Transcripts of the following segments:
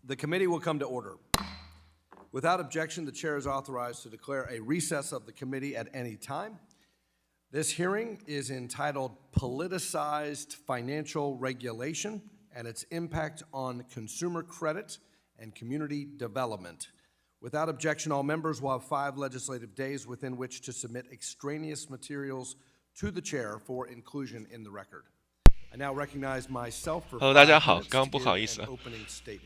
The committee will come to order. Without objection, the chair is authorized to declare a recess of the committee at any time. This hearing is entitled Politicized Financial Regulation and its Impact on Consumer Credit and Community Development. Without objection, all members will have 5 legislative days within which to submit extraneous materials to the chair for inclusion in the record. I now recognize myself for Hello， 大家好，刚刚不好意思，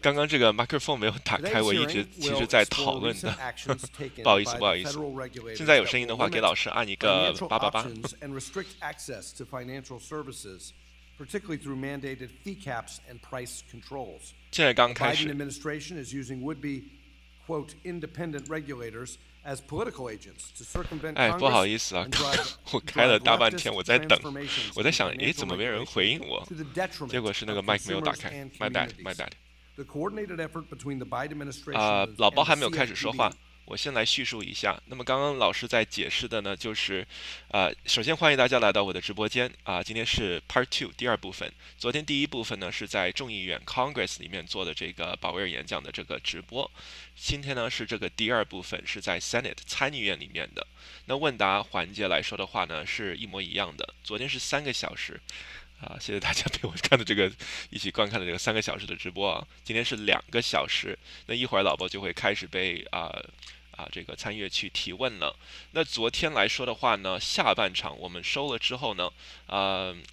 刚刚这个麦克风没有打开，我一直其实在讨论的，不好意思，不好意思。现在有声音的话，给老师按一个888。particularly through mandated fee caps and price controls. 现在刚开始。The Biden administration is using would-be, quote, independent regulators as political agents to circumvent Congress. 不好意思啊，我开了大半天，我在等，我在想，怎么没人回应我？结果是那个麦克没有打开。My bad, my bad. The coordinated effort between the Biden administration 老包还没有开始说话。我先来叙述一下。那么刚刚老师在解释的呢，就是首先欢迎大家来到我的直播间今天是 Part 2 第2部分。昨天第1部分呢是在众议院 Congress 里面做的这个鲍威尔演讲的这个直播。今天呢是这个第2部分是在 Senate 参议院里面的。那问答环节来说的话呢是一模一样的。昨天是3个小时。谢谢大家陪我看的这个一起观看的这个3个小时的直播啊。今天是2个小时，那一会儿老包就会开始被这个参议院去提问了。那昨天来说的话呢，下半场我们收了之后呢，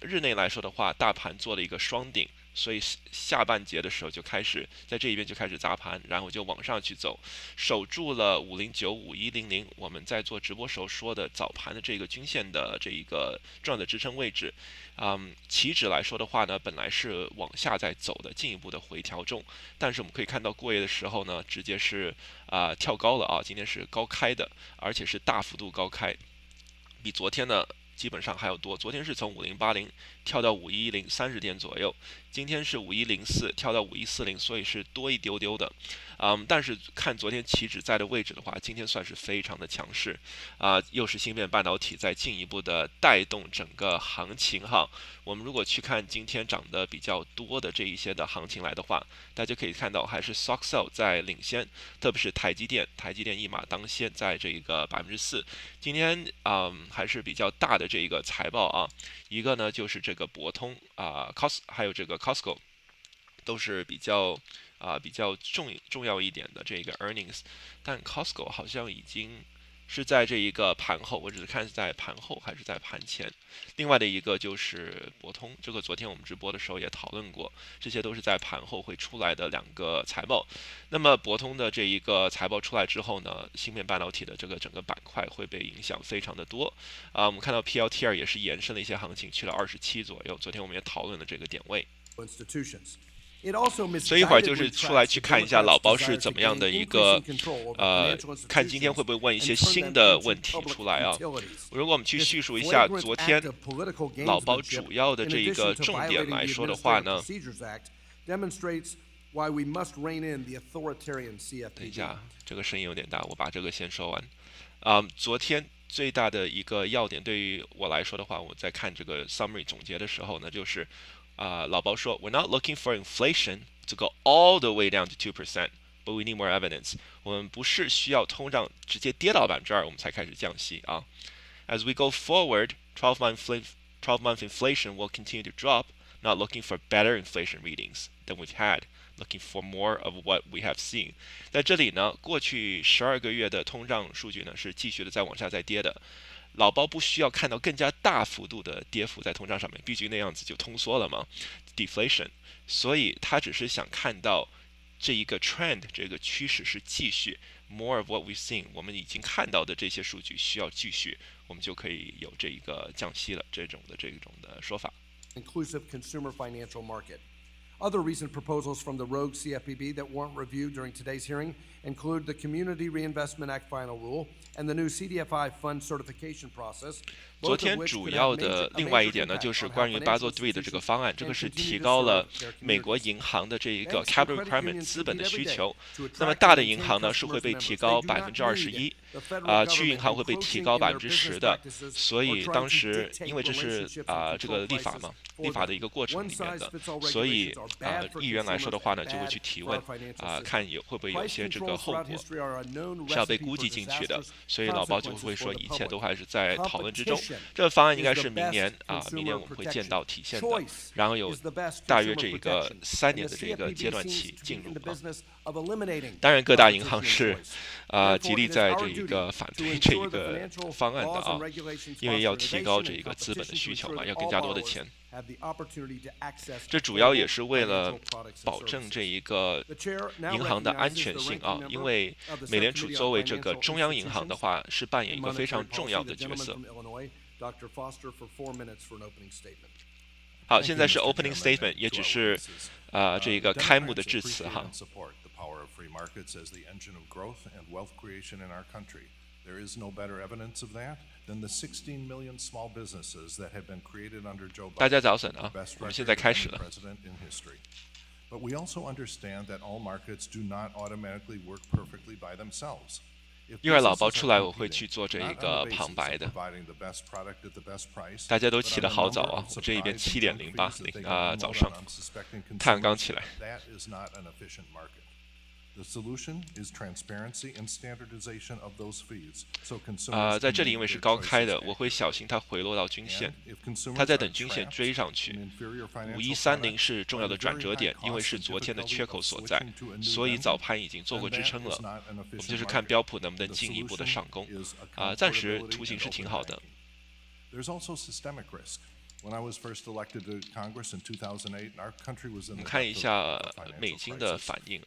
日内来说的话，大盘做了一个双顶。所以下半节的时候就开始在这一边就开始砸盘，然后就往上去走，守住了5095100，我们在做直播时候说的早盘的这个均线的这一个重要的支撑位置。期指来说的话呢，本来是往下在走的，进一步的回调中，但是我们可以看到过夜的时候呢，直接是跳高了啊，今天是高开的，而且是大幅度高开，比昨天呢基本上还要多。昨天是从5080跳到5110 30点左右，今天是5104跳到5140，所以是多一丢丢的。但是看昨天期指在的位置的话，今天算是非常的强势又是芯片半导体在进一步的带动整个行情哈。我们如果去看今天涨得比较多的这一些的行情来的话，大家可以看到还是 SOXL 在领先，特别是台积电一马当先，在这个4%。今天还是比较大的这一个财报啊，一个呢就是这个博通还有这个 Costco 都是比较重要一点的这个 earnings， 但 Costco 好像已经是在这一个盘后，我只是看是在盘后还是在盘前。另外的一个就是博通，这个昨天我们直播的时候也讨论过，这些都是在盘后会出来的2个财报。那么博通的这一个财报出来之后呢，芯片半导体的这个整个板块会被影响非常的多我们看到 PLTR 也是延伸了一些行情去了27左右，昨天我们也讨论了这个点位。所以一会儿就是出来去看一下老包是怎么样的一个看今天会不会问一些新的问题出来啊。如果我们去叙述一下昨天老包主要的这一个重点来说的话呢，等一下这个声音有点大，我把这个先说完昨天最大的一个要点对于我来说的话，我在看这个 summary 总结的时候呢，就是老包说 We're not looking for inflation to go all the way down to 2%, but we need more evidence. 我们不是需要通胀直接跌到2%，我们才开始降息啊。As we go forward, 12-month inflation will continue to drop, not looking for better inflation readings than we've had, looking for more of what we have seen. 在这里呢，过去12个月的通胀数据呢是继续的在往下在跌的。老包不需要看到更加大幅度的跌幅在通胀上面，毕竟那样子就通缩了嘛 deflation， 所以他只是想看到这一个 trend 这个趋势是继续 more of what we've seen， 我们已经看到的这些数据需要继续，我们就可以有这一个降息了这种的说法。 Inclusive consumer financial market. Other recent proposals from the rogue CFPB that weren't reviewed during today's hearing include the Community Reinvestment Act final rule and the new CDFI fund certification process. 昨天主要的另外一点呢，就是关于 Basel III 的这个方案，这个是提高了美国银行的这一个 capital requirement 资本的需求。那么大的银行呢是会被提高21%，区域银行会被提高10%的，所以当时因为这是这个立法嘛，立法的一个过程里面的，所以议员来说的话呢，就会去提问看会不会有一些这个后果是要被估计进去的，所以老包就会说一切都还是在讨论之中。这个方案应该是明年我们会见到体现的，然后有大约这一个3年的这个阶段期进入当然各大银行是极力在这一个反对这一个方案的因为要提高这一个资本的需求嘛，要更加多的钱。这主要也是为了保证这一个银行的安全性因为美联储作为这个中央银行的话，是扮演一个非常重要的角色。好，现在是 opening statement， 也只是这个开幕的致辞哈。There is no better evidence of that than the 16 million small businesses that have been created under Joe Biden. 大家早晨我们现在开始了。But we also understand that all markets do not automatically work perfectly by themselves. 一会儿老包出来，我会去做这一个旁白的。大家都起得好早我这一边7:08早上，太阳刚起来。The solution is transparency and standardization of those fees. So 在这里因为是高开的，我会小心它回落到均线，它在等均线追上去。5130是重要的转折点，因为是昨天的缺口所在，所以早盘已经做过支撑了。我们就是看标普能不能进一步的上攻暂时图形是挺好的。There's also systemic risk. When I was first elected to Congress in 2008, our country was in the 我们看一下美金的反应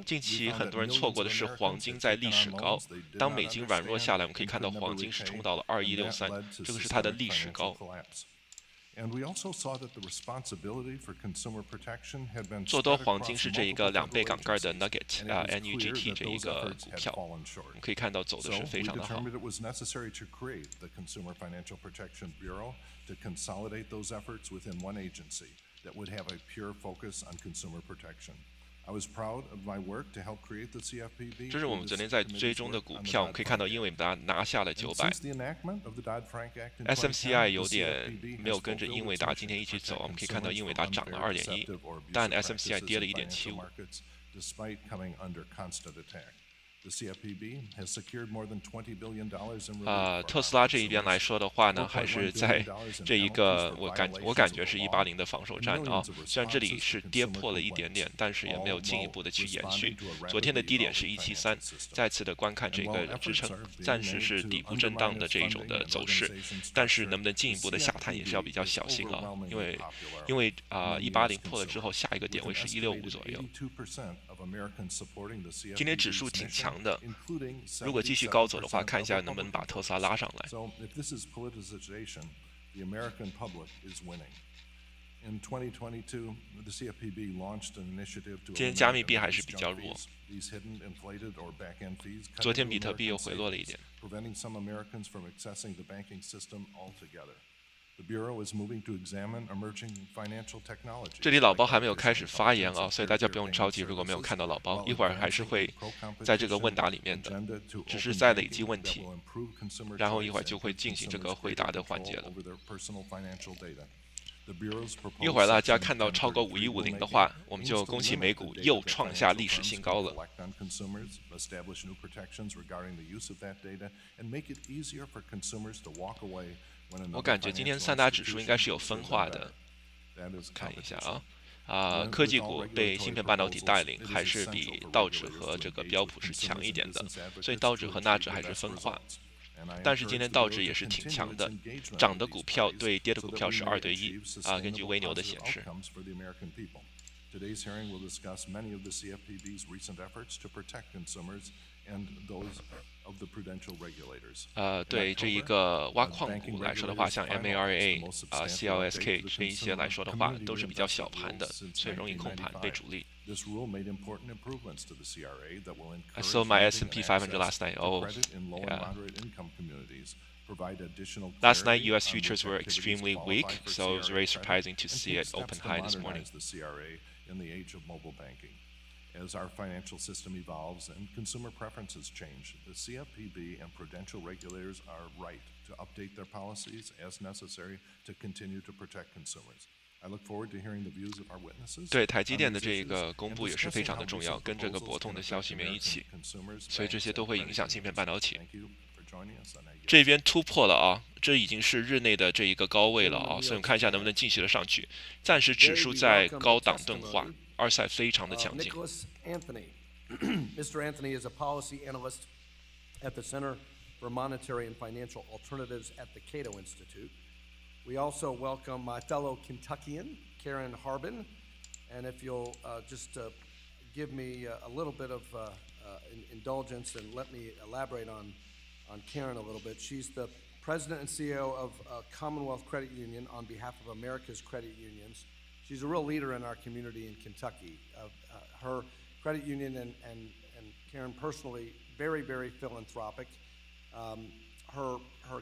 近期很多人错过的是黄金在历史高，当美金软弱下来，我们可以看到黄金是冲到了2163，这个是它的历史高。做多黄金是这一个2倍杠杆的 Nugget NUGT 这一个股票，我们可以看到走的是非常的好。这是我们昨天在追踪的股票，我们可以看到英伟达拿下了900。SMCI 有点没有跟着英伟达今天一起走，我们可以看到英伟达涨了2.1，但 SMCI 跌了1.75。特斯拉这一边来说的话呢，还是在这一个我感觉是180的防守战虽然这里是跌破了一点点，但是也没有进一步的去延续。昨天的低点是173，再次的观看这个支撑，暂时是底部震荡的这一种的走势，但是能不能进一步的下探也是要比较小心因为180破了之后，下一个点位是165左右。今天指数挺强的，如果继续高走的话，看一下能不能把特斯拉拉上来。今天加密币还是比较弱，昨天比特币又回落了一点。这里老包还没有开始发言所以大家不用着急，如果没有看到老包，一会儿还是会在这个问答里面的，只是在累积问题，然后一会儿就会进行这个回答的环节了。一会儿大家看到超过5150的话，我们就恭喜美股又创下历史新高了。我感觉今天3大指数应该是有分化的，看一下科技股被芯片半导体带领，还是比道指和这个标普是强一点的，所以道指和纳指还是分化。但是今天道指也是挺强的，涨的股票对跌的股票是2对1根据微牛的显示。Today's hearing will discuss many of the CFPB's recent efforts to protect consumers and those of the prudential regulators. 对这一个挖矿股来说的话，像 MARA、CLSK 这一些来说的话，都是比较小盘的，所以容易控盘被主力。This rule made important improvements to the CRA that will encourage I saw my S&P 500 last night. credit in low and moderate income communities. Last night, U.S. futures were extremely weak, so it was very surprising to see it open high this morning. as our financial system evolves and consumer preferences change. The CFPB and prudential regulators are right to update their policies as necessary to continue to protect consumers. I look forward to hearing the views of our witnesses. 对台积电的这个公布也是非常的重要，跟这个博通的消息面一起，所以这些都会影响芯片半导体。这边突破了啊，这已经是日内的这一个高位了啊，所以我们看一下能不能继续的上去。暂时指数在高档钝化，二赛非常的强劲。Mr. Anthony is a policy analyst at the Center for Monetary and Financial Alternatives at the Cato Institute. We also welcome my fellow Kentuckian, Karen Harbin, and if you'll just give me a little bit of indulgence and let me elaborate on Karen a little bit. She's the president and CEO of Commonwealth Credit Union on behalf of America's credit unions. She's a real leader in our community in Kentucky. Her credit union and Karen personally, very, very philanthropic. Her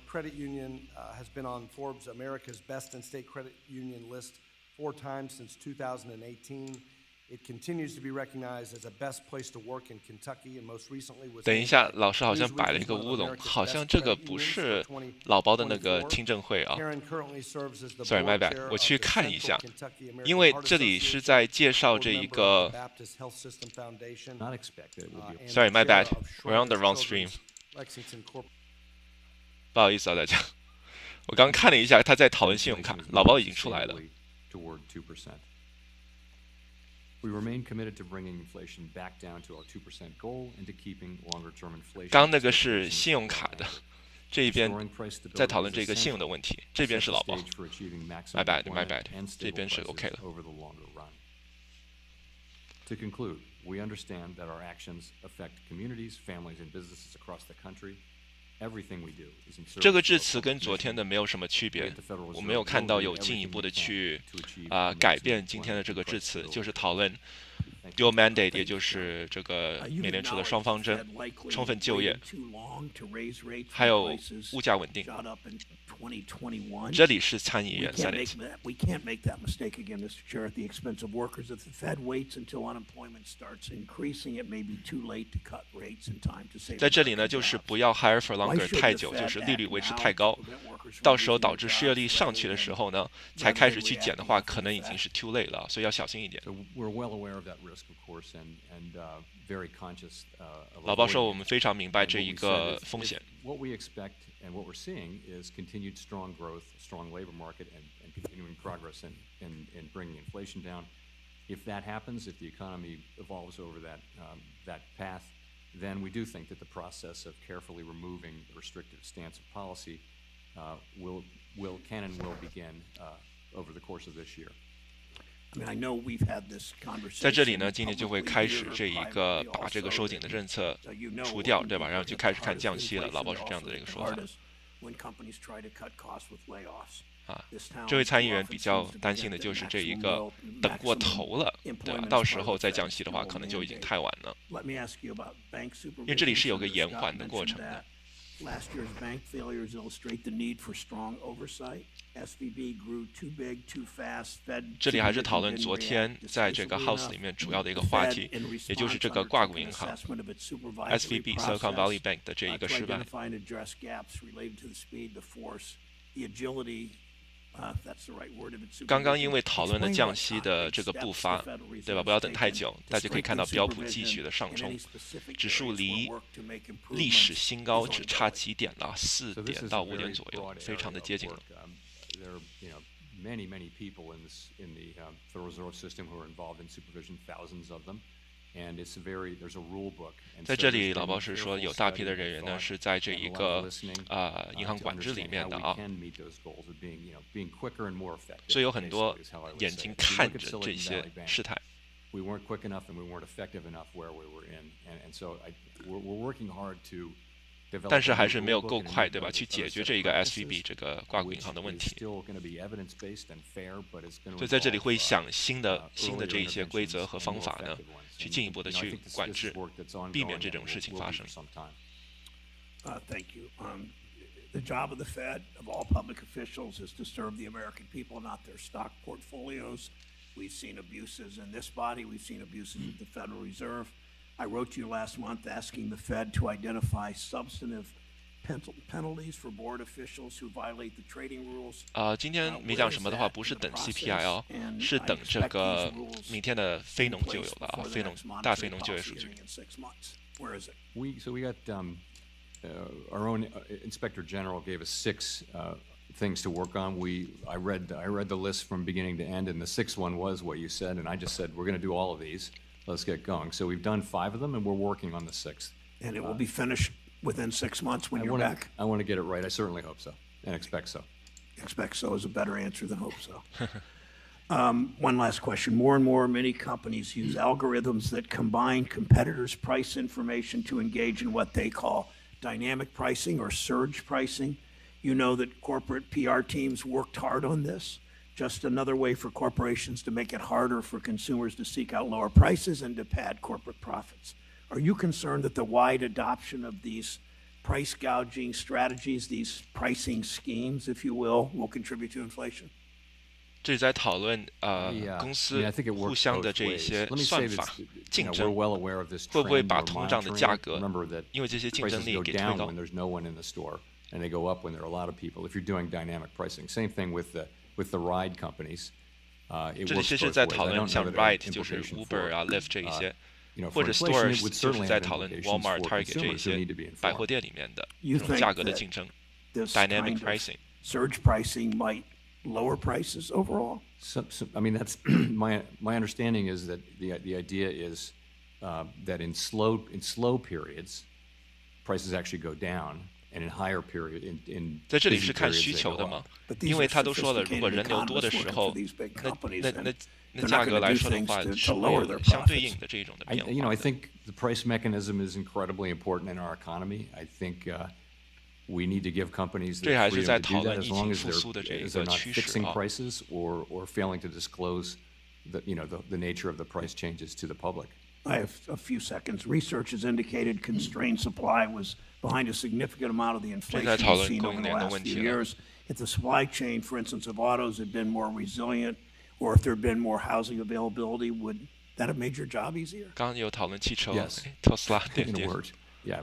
credit union has been on Forbes' America's Best in-State Credit Union list 4 times since 2018. It continues to be recognized as a best place to work in Kentucky, and most recently was. 等一下，老师好像摆了一个乌龙，好像这个不是老包的那个听证会啊。Sorry, my bad， 我去看一下，因为这里是在介绍这一个。Sorry, my bad, we're on the wrong stream. 不好意思啊，大家，我刚看了一下，他在讨论信用卡，老包已经出来了。刚那个是信用卡的，这一边在讨论这个信用的问题，这边是老包。My bad, my bad， 这边是 OK 了。To conclude, we understand that our actions affect communities, families, and businesses across the country. 这个致辞跟昨天的没有什么区别，我没有看到有进一步的去改变今天的这个致辞，就是讨论 dual mandate， 也就是这个美联储的双方针，充分就业，还有物价稳定。这里是参议院3点。We can't make that mistake again, Mr. Chair, at the expense of workers. If the Fed waits until unemployment starts increasing, it may be too late to cut rates in time to save. 在这里呢，就是不要 higher for longer 太久，就是利率维持太高，到时候导致失业率上去的时候呢，才开始去减的话，可能已经是 too late 了，所以要小心一点。老包说，我们非常明白这一个风险。And what we're seeing is continued strong growth, strong labor market, and continuing progress in bringing inflation down. If that happens, if the economy evolves over that path, then we do think that the process of carefully removing the restrictive stance of policy can and will begin over the course of this year. 在这里呢，今年就会开始这一个把这个收紧的政策除掉，对吧？然后就开始看降息了。老包是这样子的一个说法。这位参议员比较担心的就是这一个等过头了，对吧？到时候再降息的话，可能就已经太晚了。因为这里是有个延缓的过程的。Last year's bank failures illustrate the need for strong oversight. SVB grew too big, too fast. Fed 这里还是讨论昨天在这个 House 里面主要的一个话题，也就是这个挂股银行 SVB Silicon Valley Bank 的这一个失败。刚刚因为讨论了降息的这个步伐，对吧？不要等太久，大家可以看到标普继续的上冲，指数离历史新高只差几点了，4点到5点左右，非常的接近了。Many people in the Federal Reserve System who are involved in supervision, thousands of them. There's a rule book. 在这里，老包是说有大批的人员呢是在这一个银行管制里面的啊，所以有很多眼睛看着这些事态。We weren't quick enough and we weren't effective enough where we were in, and so we're working hard to. 但是还是没有够快，对吧？去解决这一个 SVB 这个挂股银行的问题。所以在这里会想新的这一些规则和方法呢，去进一步的去管制，避免这种事情发生。Thank you. The job of the Fed, of all public officials, is to serve the American people, not their stock portfolios. We've seen abuses in this body. We've seen abuses at the Federal Reserve. I wrote to you last month asking the Fed to identify substantive penalties for board officials who violate the trading rules. 今天没讲什么的话，不是等 CPI 哦，是等这个明天的非农就有了啊，大非农就业数据。Where is it? We got our own Inspector General gave us 6 things to work on. I read the list from beginning to end, and the 6th one was what you said, and I just said we're going to do all of these. Let's get going. So we've done 5 of them, and we're working on the 6th. And it will be finished within 6 months when you're back. I want to get it right. I certainly hope so, and expect so. Expect so is a better answer than hope so. One last question. More and more, many companies use algorithms that combine competitors' price information to engage in what they call dynamic pricing or surge pricing. You know that corporate PR teams worked hard on this. Just another way for corporations to make it harder for consumers to seek out lower prices and to pad corporate profits. Are you concerned that the wide adoption of these price gouging strategies, these pricing schemes, if you will contribute to inflation? 这是在讨论公司互相的这一些算法竞争，会不会把通胀的价格因为这些竞争力给推高？ And they go up when there are a lot of people. If you're doing dynamic pricing, same thing with the ride companies. 这里是在讨论像 ride 就是 Uber 啊 Lyft 这一些，或者 stores 就是在讨论 Walmart、Target 这一些百货店里面的这种价格的竞争。Dynamic pricing. Surge pricing might lower prices overall. I mean, that's my understanding is that the idea is that in slow periods, prices actually go down. And in higher period, in 在这里是看需求的嘛，因为他都说了，如果人流多的时候，那价格来说的话，是会有相对应的这种的变化。I think the price mechanism is incredibly important in our economy. I think we need to give companies the freedom to do that as long as they're not fixing prices or failing to disclose the nature of the price changes to the public. I have a few seconds. Research has indicated constrained supply was behind a significant amount of the inflation we've seen over the last few years. If the supply chain, for instance, of autos had been more resilient, or if there had been more housing availability, would that have made your job easier? 刚刚有讨论汽车， Yes. 特斯拉点 In a word, yeah.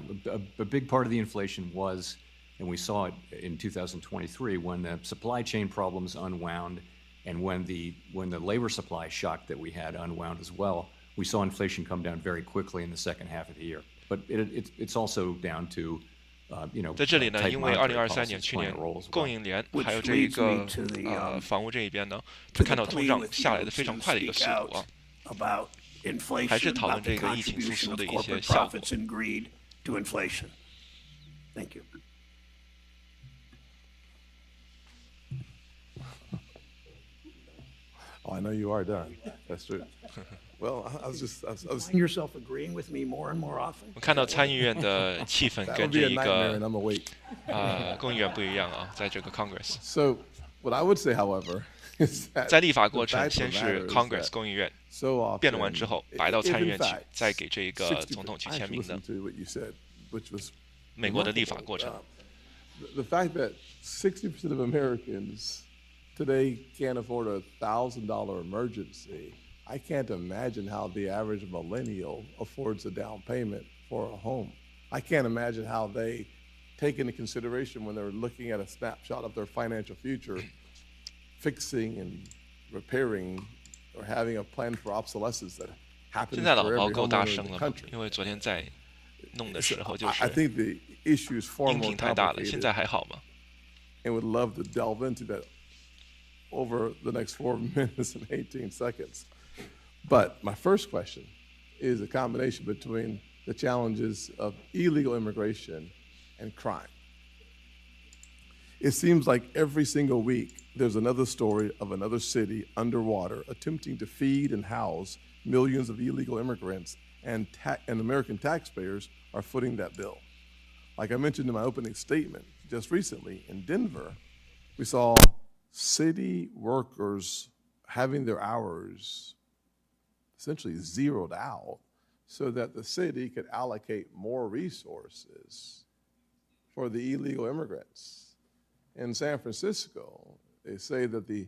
A big part of the inflation was, and we saw it in 2023 when the supply chain problems unwound, and when the labor supply shock that we had unwound as well. We saw inflation come down very quickly in the second half of the year, but it's also down to 在这里呢，因为2023年去年供应链还有这一个房屋这一边呢，就看到通胀下来的非常快的一个速度啊，还是讨论这个疫情复苏的一些效果。Thank you. Oh, I know you are done. That's true. Well, I was Find yourself agreeing with me more and more often. 我看到参议院的气氛 that 跟 would 这 be a 一 nightmare, 个 and I'm awake. 众议院不一样啊，在这个 Congress， So, what I would say, however, is that 在立法过 the 程 fact 先 of the 是 matter is Congress that 众议院 so often, 辩论完之后，摆到参议院 if 去 in，fact, 再给这一个总统去 I 签 actually 名的 listened to what you said, which was 美国的立法 remarkable. 过程。 The fact that 60% of Americans today can't afford a $1,000 emergency, I can't imagine how the average millennial affords a down payment for a home. I can't imagine how they take into consideration when they're looking at a snapshot of their financial future, fixing and repairing or having a plan for obsolescence that 现 happens 在 for 老包 every 够大 homeowner 声 in 了 the 嘛？ country. 因为昨天在弄的时候就 I 是 think the issue is far 音 more 频太大了，现 complicated 在还好吗？ and would love to delve into that over the next 4 minutes and 18 seconds. But my first question is a combination between the challenges of illegal immigration and crime. It seems like every single week there's another story of another city underwater attempting to feed and house millions of illegal immigrants, and American taxpayers are footing that bill. Like I mentioned in my opening statement, just recently in Denver, we saw city workers having their hours essentially zeroed out so that the city could allocate more resources for the illegal immigrants. In San Francisco, they say that the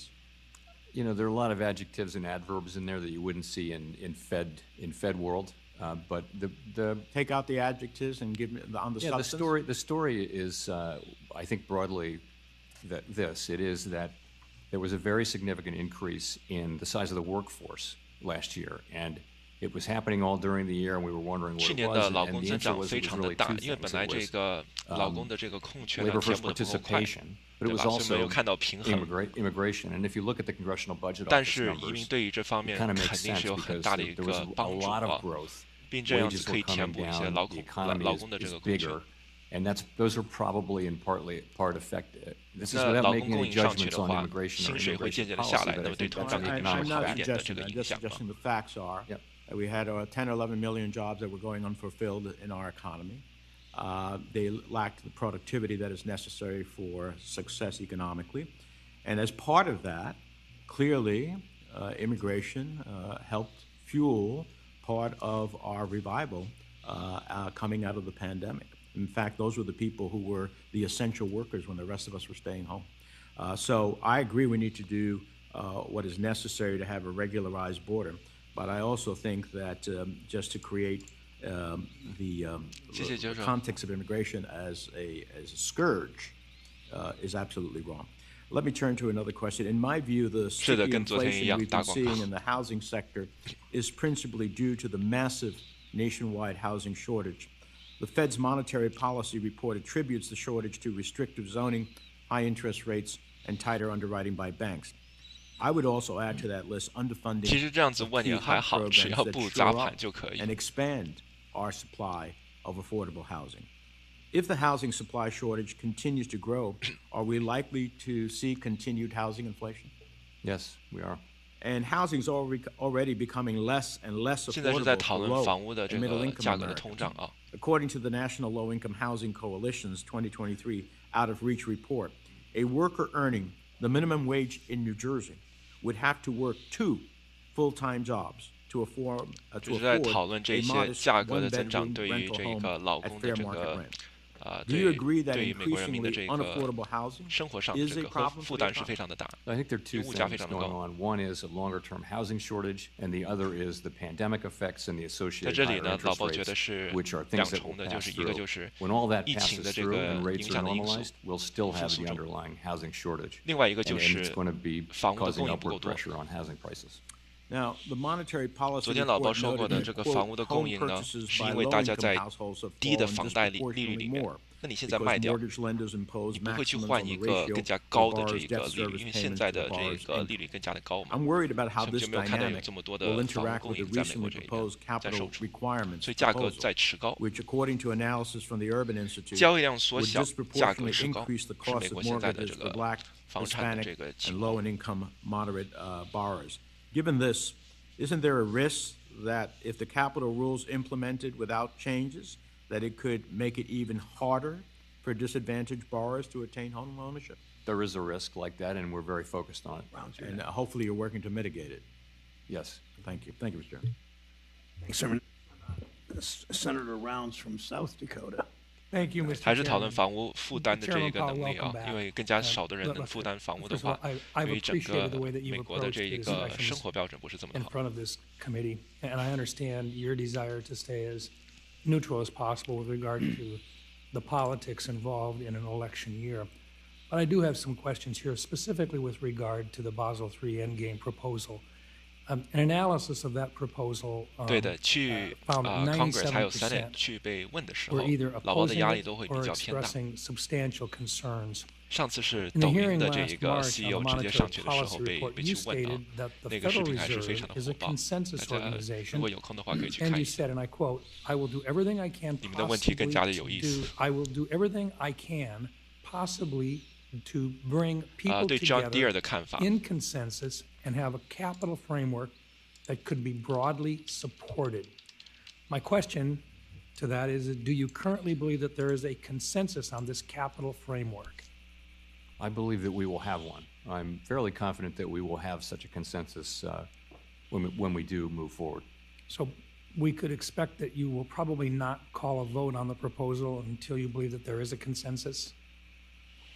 business? You know, there are a lot of adjectives and adverbs in there that you wouldn't see in Fed world. But the Take out the adjectives and give me on the yeah, substance. the story is, I think broadly, it is that there was a very significant increase in the size of the workforce last year, and it was happening all during the year, and we were wondering what 去 it 年 was. 的 And 劳工 the 增 answer 长 was 非 it was 常的 really 大， two 因为本 things. 来 It 这 was 个劳工的这个空缺呢 labor 填 force 补的不够快， participation, but 对 it was 吧？所以没有 also 看到平衡。 immigration. And if you look at the congressional budget 但 office 是移民 numbers, 对于这方 it 面 kind of 肯 makes 定 sense 是有很 because 大的一 there was 个 a 帮助 lot 啊 of，growth. 并这样子 Wages 可 were 以填 coming 补一些 down. 劳 The 工 economy 劳工的这 is 个空缺。 bigger, and those are probably in part affected. This is 那 without 劳工 making 供 any 应上去 judgments 的 on 话， immigration or 薪水会渐 immigration 渐的下 policy, 来， but 那 I 么对 think 通 that's 胀 an 肯定 I'm 是 not 好一点的这 suggesting 个 that. 影 I'm just 响啊。 suggesting the facts are Yep. that we had 10 or 11 million jobs that were going unfulfilled in our economy. They lacked the productivity that is necessary for success economically. And as part of that, clearly, immigration helped fuel part of our revival coming out of the pandemic. In fact, those were the people who were the essential workers when the rest of us were staying home. So I agree we need to do what is necessary to have a regularized border. But I also think that just to create the context of immigration as a scourge is absolutely wrong. Let me turn to another question. In my view, the sticky 跟昨天一样， inflation we've 打 been 广告。 seeing in the housing sector is principally due to the massive nationwide housing shortage. The Fed's monetary policy report attributes the shortage to restrictive zoning, high interest rates, and tighter underwriting by banks. I would also add to that list underfunding 其实这样子 of 问 key 也还 HUD 好，只 programs 要 that 不 shore 砸 up 盘就可以 and。expand our supply of affordable housing. If the housing supply shortage continues to grow, are we likely to see continued housing inflation? Yes, we are. And housing is already becoming less and less 现在是在 affordable 讨 for 论 low 房屋的 and 这 middle 个 income 价格的通胀 Americans. 啊。 According to the National Low-Income Housing Coalition's 2023 Out of Reach report, a worker earning the minimum wage in New Jersey would have to work 2 full-time jobs to afford 就是在讨论 a 这些 modest 价格的增长 one-bedroom 对于 rental 这 home 个劳 at 工的 fair 这 market 个 rent. 啊， Do you agree that 对于美国人民的 increasingly 这个 unaffordable housing 生活上 is 这 a 个和 problem 负 for 担 the 是非 economy? 常的大。 I think there are two 因为物价非 things 常的 going 高。 on. One is a longer-term housing shortage, and the other is the pandemic effects and the 在 associated 这里 higher 呢，老 interest 包觉 rates, 得是 which are 两 things that 重 will 的，就 pass 是一个 through. 就是 When all that 疫情 passes 的这 through 个 and 影 rates are 响的因素 normalized, we'll still have 复苏 the 中。 underlying housing shortage, 另外一个就 and 是 it's going to be 房屋的 causing 供应不够 upward 多。 pressure on housing prices. Now, the monetary policy 昨天老包 report 说过的 noted 这 that, 个房屋 quote, 的供 home 应呢， purchases 是 by 因为大家 low-income 在 households have 低的 fallen 房贷利率 disproportionately 里面 more，那你现在 because 卖掉， mortgage lenders impose 你不会去 maximums 换 on 一 the 个 ratio 更加 of 高的 borrowers' 这一 debt 个利率， service 因为现 payments 在 to 的 the 这 borrower's 个利 income. 率更加的高嘛。 I'm worried about how 所以我们 this 就没有看到有 dynamic 这么多 will 的房屋 interact 供 with the 应在美国 recently 这一边 proposed 在售 capital 出， requirements 所以价格 proposal, 在持高， which, according to analysis from the Urban Institute, 交易量缩 would 小，价格 disproportionately 是高， increase the 是美 cost 国 of 现在的 mortgages 这 for 个 black, 房产的 Hispanic, 这个 and 情况。 low-income moderate borrowers. Given this, isn't there a risk that if the capital rules implemented without changes, that it could make it even harder for disadvantaged borrowers to attain home ownership? There is a risk like that, and we're very focused on it. And hopefully you're working to mitigate it. Yes. Thank you. Thank you, Mr. Chairman. Thanks, Chairman. Senator Rounds from South Dakota. Thank you, Mr. 还是讨 Chairman. 论房屋负担的这一 Chairman 个 Powell, 能力啊 welcome，back. 因为更加少的人能 Look, 负担房屋的 first of all, 话， I've 对于整 appreciated 个 the way that you've 美国的 approached 这一 the 个 discussions 生活标准不是这么的 in 好。 front of this committee, and I understand your desire to stay as neutral as possible with regard to the politics involved in an election year. But I do have some questions here, specifically with regard to the Basel III Endgame proposal. An analysis of that proposal 对的，去 found Congress 还有 Senate 97% 去被问的时候 were，either 老包的 opposing 压力 it 都会比 or 较偏大。 expressing substantial concerns. 上次是 In the 抖音 hearing 的这 last 一个 March on CEO the 直接 monetary 上去的时候 policy 被 report, 被 you 去问啊 stated，that the 那个视 Federal 频还是非常 Reserve 的 is 火 a 爆， consensus 大家如 organization, 果有空的话可以去 and 看 you 一下。 said, and I quote, I will do everything I can 你们的问题更 possibly 加的有意思。 I will do everything I can possibly to bring people 对 John Deere together 的看法， in consensus and have a capital framework that could be broadly supported. My question to that is, do you currently believe that there is a consensus on this capital framework? I believe that we will have one. I'm fairly confident that we will have such a consensus when we do move forward. So we could expect that you will probably not call a vote on the proposal until you believe that there is a consensus?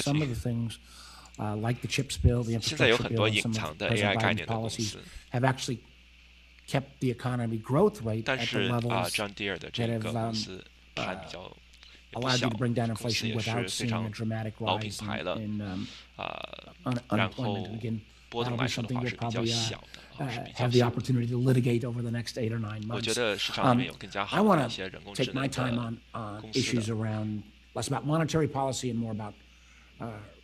垃圾。 some of the things, like the CHIPS bill, the 现在有 infrastructure 很 bill, 多 and 隐 some 藏 of 的 President AI 概 Biden's 念的公 policies 司。 have actually kept the economy growth rate 但 at the 是 levels ，John Deere 的这 that 个 have 公司还比较也不 allowed 小， you to bring down 公司 inflation 也 without 是非 seeing 常 a dramatic 老品 rise 牌了， in 然 unemployment. 后 And again, 波动 that'll 来 be 说的 something 话 you'll 是比较 probably 小的，是比较 have the 小的。 opportunity to litigate over the next 8 or 9我觉 months. 得市场里面有更加 I 好的 want 一些 to 人工智 take 能 my time 的 on 公司 issues 的。 around less about monetary policy and more about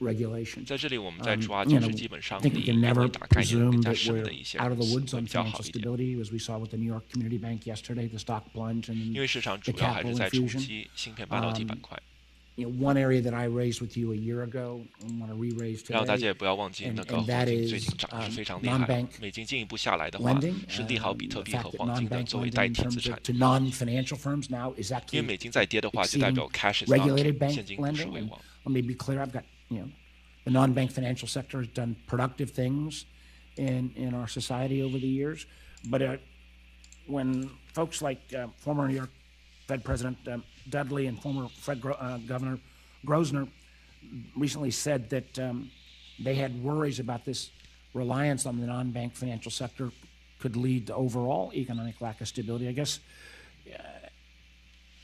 regulation. 在这里，我们在抓 You 就是 know, 基本上 I think 你 we can 也 never 会打概念 presume 更加 that 深 we're 的一些 out of 公 the 司 woods 会 on 比较好 financial 一点， stability, as we saw with the New York Community Bank yesterday, the stock plunge 因 and 为市场 the 主要还是 capital 在冲 infusion. 击芯片半导体板块。 You know, one area that I raised with you a year ago, I want to re-raise 然后大家 today, 也不要忘记，那 and 个黄 that 金最 is 近涨得是非常厉害 non-bank 美金进一步下来的话， lending. 是利好比特 The 币和 fact that 黄金的 non-bank 作为 lending 代 in 替资 terms 产 of to non-financial firms now is 因为 actually 美金再跌的话，就代 exceeding 表 cash is not regulated king， 现 bank 金不是 lending. 为 And 王。 let me be clear, I've got, you know, the non-bank financial sector has done productive things in our society over the years. But when folks like former New York Fed President Dudley and former Fed Governor Grosvenor recently said that they had worries about this reliance on the non-bank financial sector could lead to overall economic lack of stability. I guess,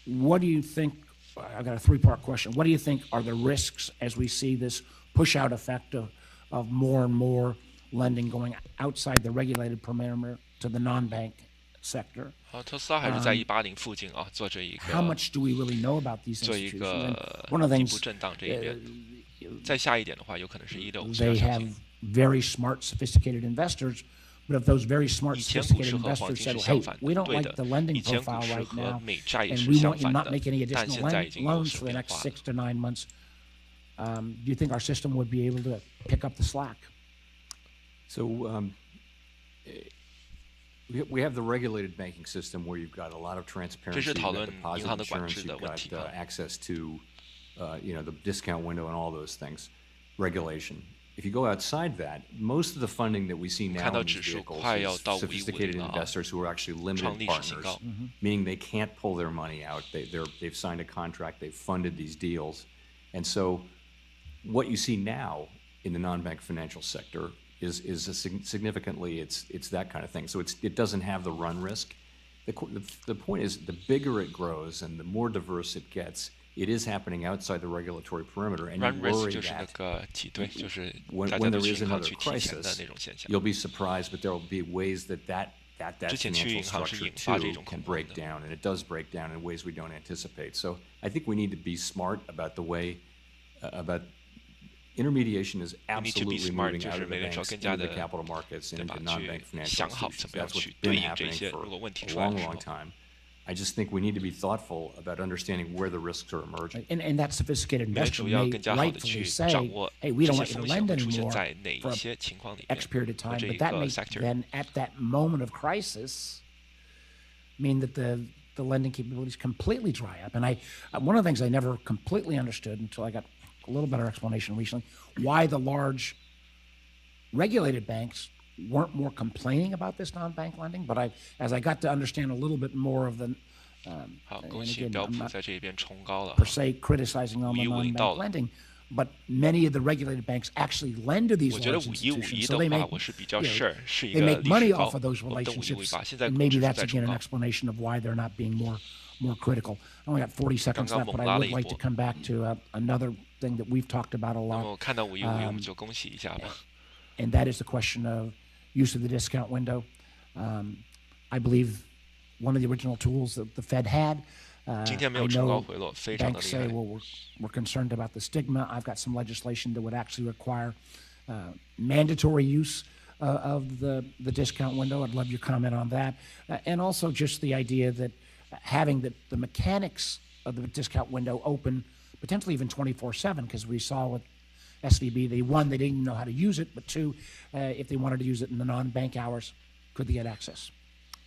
what do you think? I've got a three-part question. What do you think are the risks as we see this push-out effect of more and more lending going outside the regulated perimeter to the non-bank sector? 特斯拉还是在180附近啊，做这一 How 个 much do we really know about these 做一 institutions? 个 And one of the 底 things 部震荡这一边。再下一点的话，有可能是165，需 they 要小 have 心。 very smart, sophisticated investors. But if those very smart, 以前股 sophisticated 市和黄 investors 金 said, 是相 hey, 反 we 的， don't 对 like 的。 the lending 以前股 profile 市 right 和 now, 美债也 and 是 we 相 want you 反 not 的 make any， 但 additional 现在已经有 loans 所 for the 变 next 化 6 to 9 months, do you think our system would be able to pick up the slack? So we have the regulated banking system where you've got a lot of transparency, 这是 you've 讨 got 论 deposit 银行的管 insurance, 制的 you've 问 got 题啊。 access to the discount window and all those things, regulation. If you go outside that, most of the funding that we see 看 now 到 in 指 these 数 vehicles 快要 is 到515 sophisticated 了啊， investors who are actually 创 limited 历史新 partners, 高。 meaning they can't pull their money out. They've signed a contract, they've funded these deals. And so what you see now in the non-bank financial sector is significantly, it's that kind of thing. So it doesn't have the run risk. The point is, the bigger it grows and the more diverse it gets, it is happening outside the regulatory perimeter, and Run you risk worry 就是那 that 个挤兑，就是 when 大家 there 都去 is 银行 another 去提钱的 crisis, 那种现象。 you'll be surprised, but there will be ways that 之前区域 financial 银行是 structure 引发这 too 种 can 恐慌 break 的。 down, and it does break down in ways we don't anticipate. So I think we need to be smart about the way about intermediation is We need to be absolutely smart， moving 就 out 是 of the 美联储 banks 更加 into the 的 capital markets and 对吧 into non-bank 去 financial 想好 institutions. 怎么样 That's what's 去对 been 应这 happening 些 for 如果问题 a 出来 long, 的时 long 候。 time. I just think we need to be thoughtful about understanding where the risks are emerging. And that sophisticated 美联 investor 储要 may 更加好的 rightfully 去 say, 掌握 hey, we 这 don't 些 want you to 风险 lend 会出现 anymore 在哪 for 一 a 些情况里 X 面 period of 和 time, 这一 but that 个 may sector。 then at that moment of crisis mean that the lending capabilities completely dry up. And one of the things I never completely understood until I got a little better explanation recently, why the large regulated banks weren't more complaining about this non-bank lending. But as I got to understand a little bit more of the, 好， and 恭喜 again, 标 I'm 普 not 在这边冲高了。 per se criticizing on the 51到 non-bank 了。 lending, but many of the regulated banks actually lend to these 我觉得 large 5151 institutions. So 的 they 话， make, 我是比较 you know, sure 是一 they 个 make 历 money 史高。 off of those 我们等51 relationships, 吧，现在 and 股 maybe 市 that's 在 again 冲 an 高。 explanation of why they're not being more critical. I only got 40 seconds 刚刚 left, but 猛 I 拉了 would 一 like to 波。 come back to another thing that we've talked about a 那么 lot, 我看到5151，我们就恭喜一下吧。 and that is the question of use of the discount window. I believe one of the original tools that the Fed had. 今天没 I 有冲高 know 回落，非常的 banks 厉 say, 害。 well, we're concerned about the stigma. I've got some legislation that would actually require mandatory use of the discount window. I'd love your comment on that. And also just the idea that having the mechanics of the discount window open, potentially even 24/7, because we saw with SVB, they didn't know how to use it, but two, if they wanted to use it in the non-bank hours, could they get access?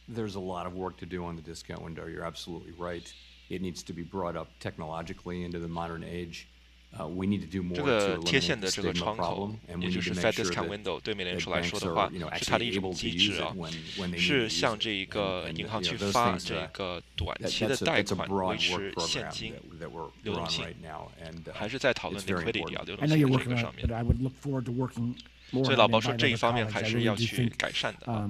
There's a lot of work to do on the discount window. You're absolutely right. It needs to be brought up technologically into the modern age. We need to do more 这 to 个 eliminate 贴现 the 的这个 stigma 窗口 problem,，and 也 we 就 need 是 to Fed make sure discount that window，对美联 that 储来说 banks 的话 are, 是它的 actually 一种 able to 机 use 制 it 啊， when they need to 是 use 向 it. 这一个 And, 银行 you 去 know, those 发 things, 这个短期 that's 的 a, 贷 that's a 款， broad 维 work 持现 program 金 that we're 流动 on 性， right now, and 还是在讨论 it's very liquidity 啊， important. 流 I 动 know 性 you're 的这 working 个 on 上 it, 面 but。I would look forward to working more 所以 on 老 it 宝 and 说 invite 这一 other 方面 colleagues. 还 I 是 really 要 do 去 think 改善的啊。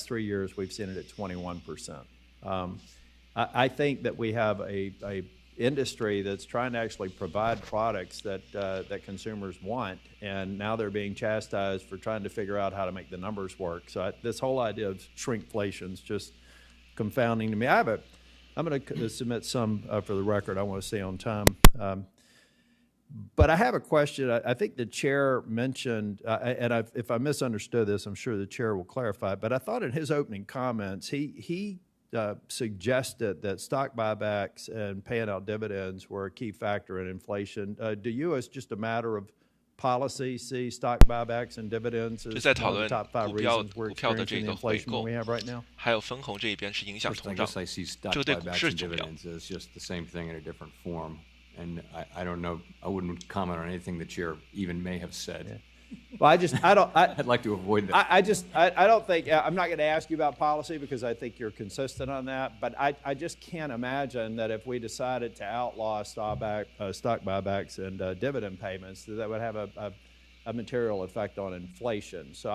last 3 years, we've seen it at 21%. I think that we have a industry that's trying to actually provide products that that consumers want, and now they're being chastised for trying to figure out how to make the numbers work. So this whole idea of shrinkflation is just confounding to me. I'm going to submit some for the record. I want to stay on time. But I have a question. I think the chair mentioned, if I misunderstood this, I'm sure the chair will clarify. But I thought in his opening comments, he suggested that stock buybacks and paying out dividends were a key factor in inflation. Do you, as just a matter of policy, see stock buybacks and dividends as 就在 one 讨 of the 论 top 5股票 reasons we're 股票的这 experiencing the 个回 inflation 购 we have right now? 还有分红这一边是影响 First, I 通胀 guess I see stock 这个对股 buybacks 市 and 重要。 dividends as just the same thing in a different form. And I don't know, I wouldn't comment on anything the chair even may have said. Well, I'd like to avoid that. I don't think, I'm not going to ask you about policy because I think you're consistent on that, but I just can't imagine that if we decided to outlaw stock buybacks and dividend payments, that would have a material effect on inflation. So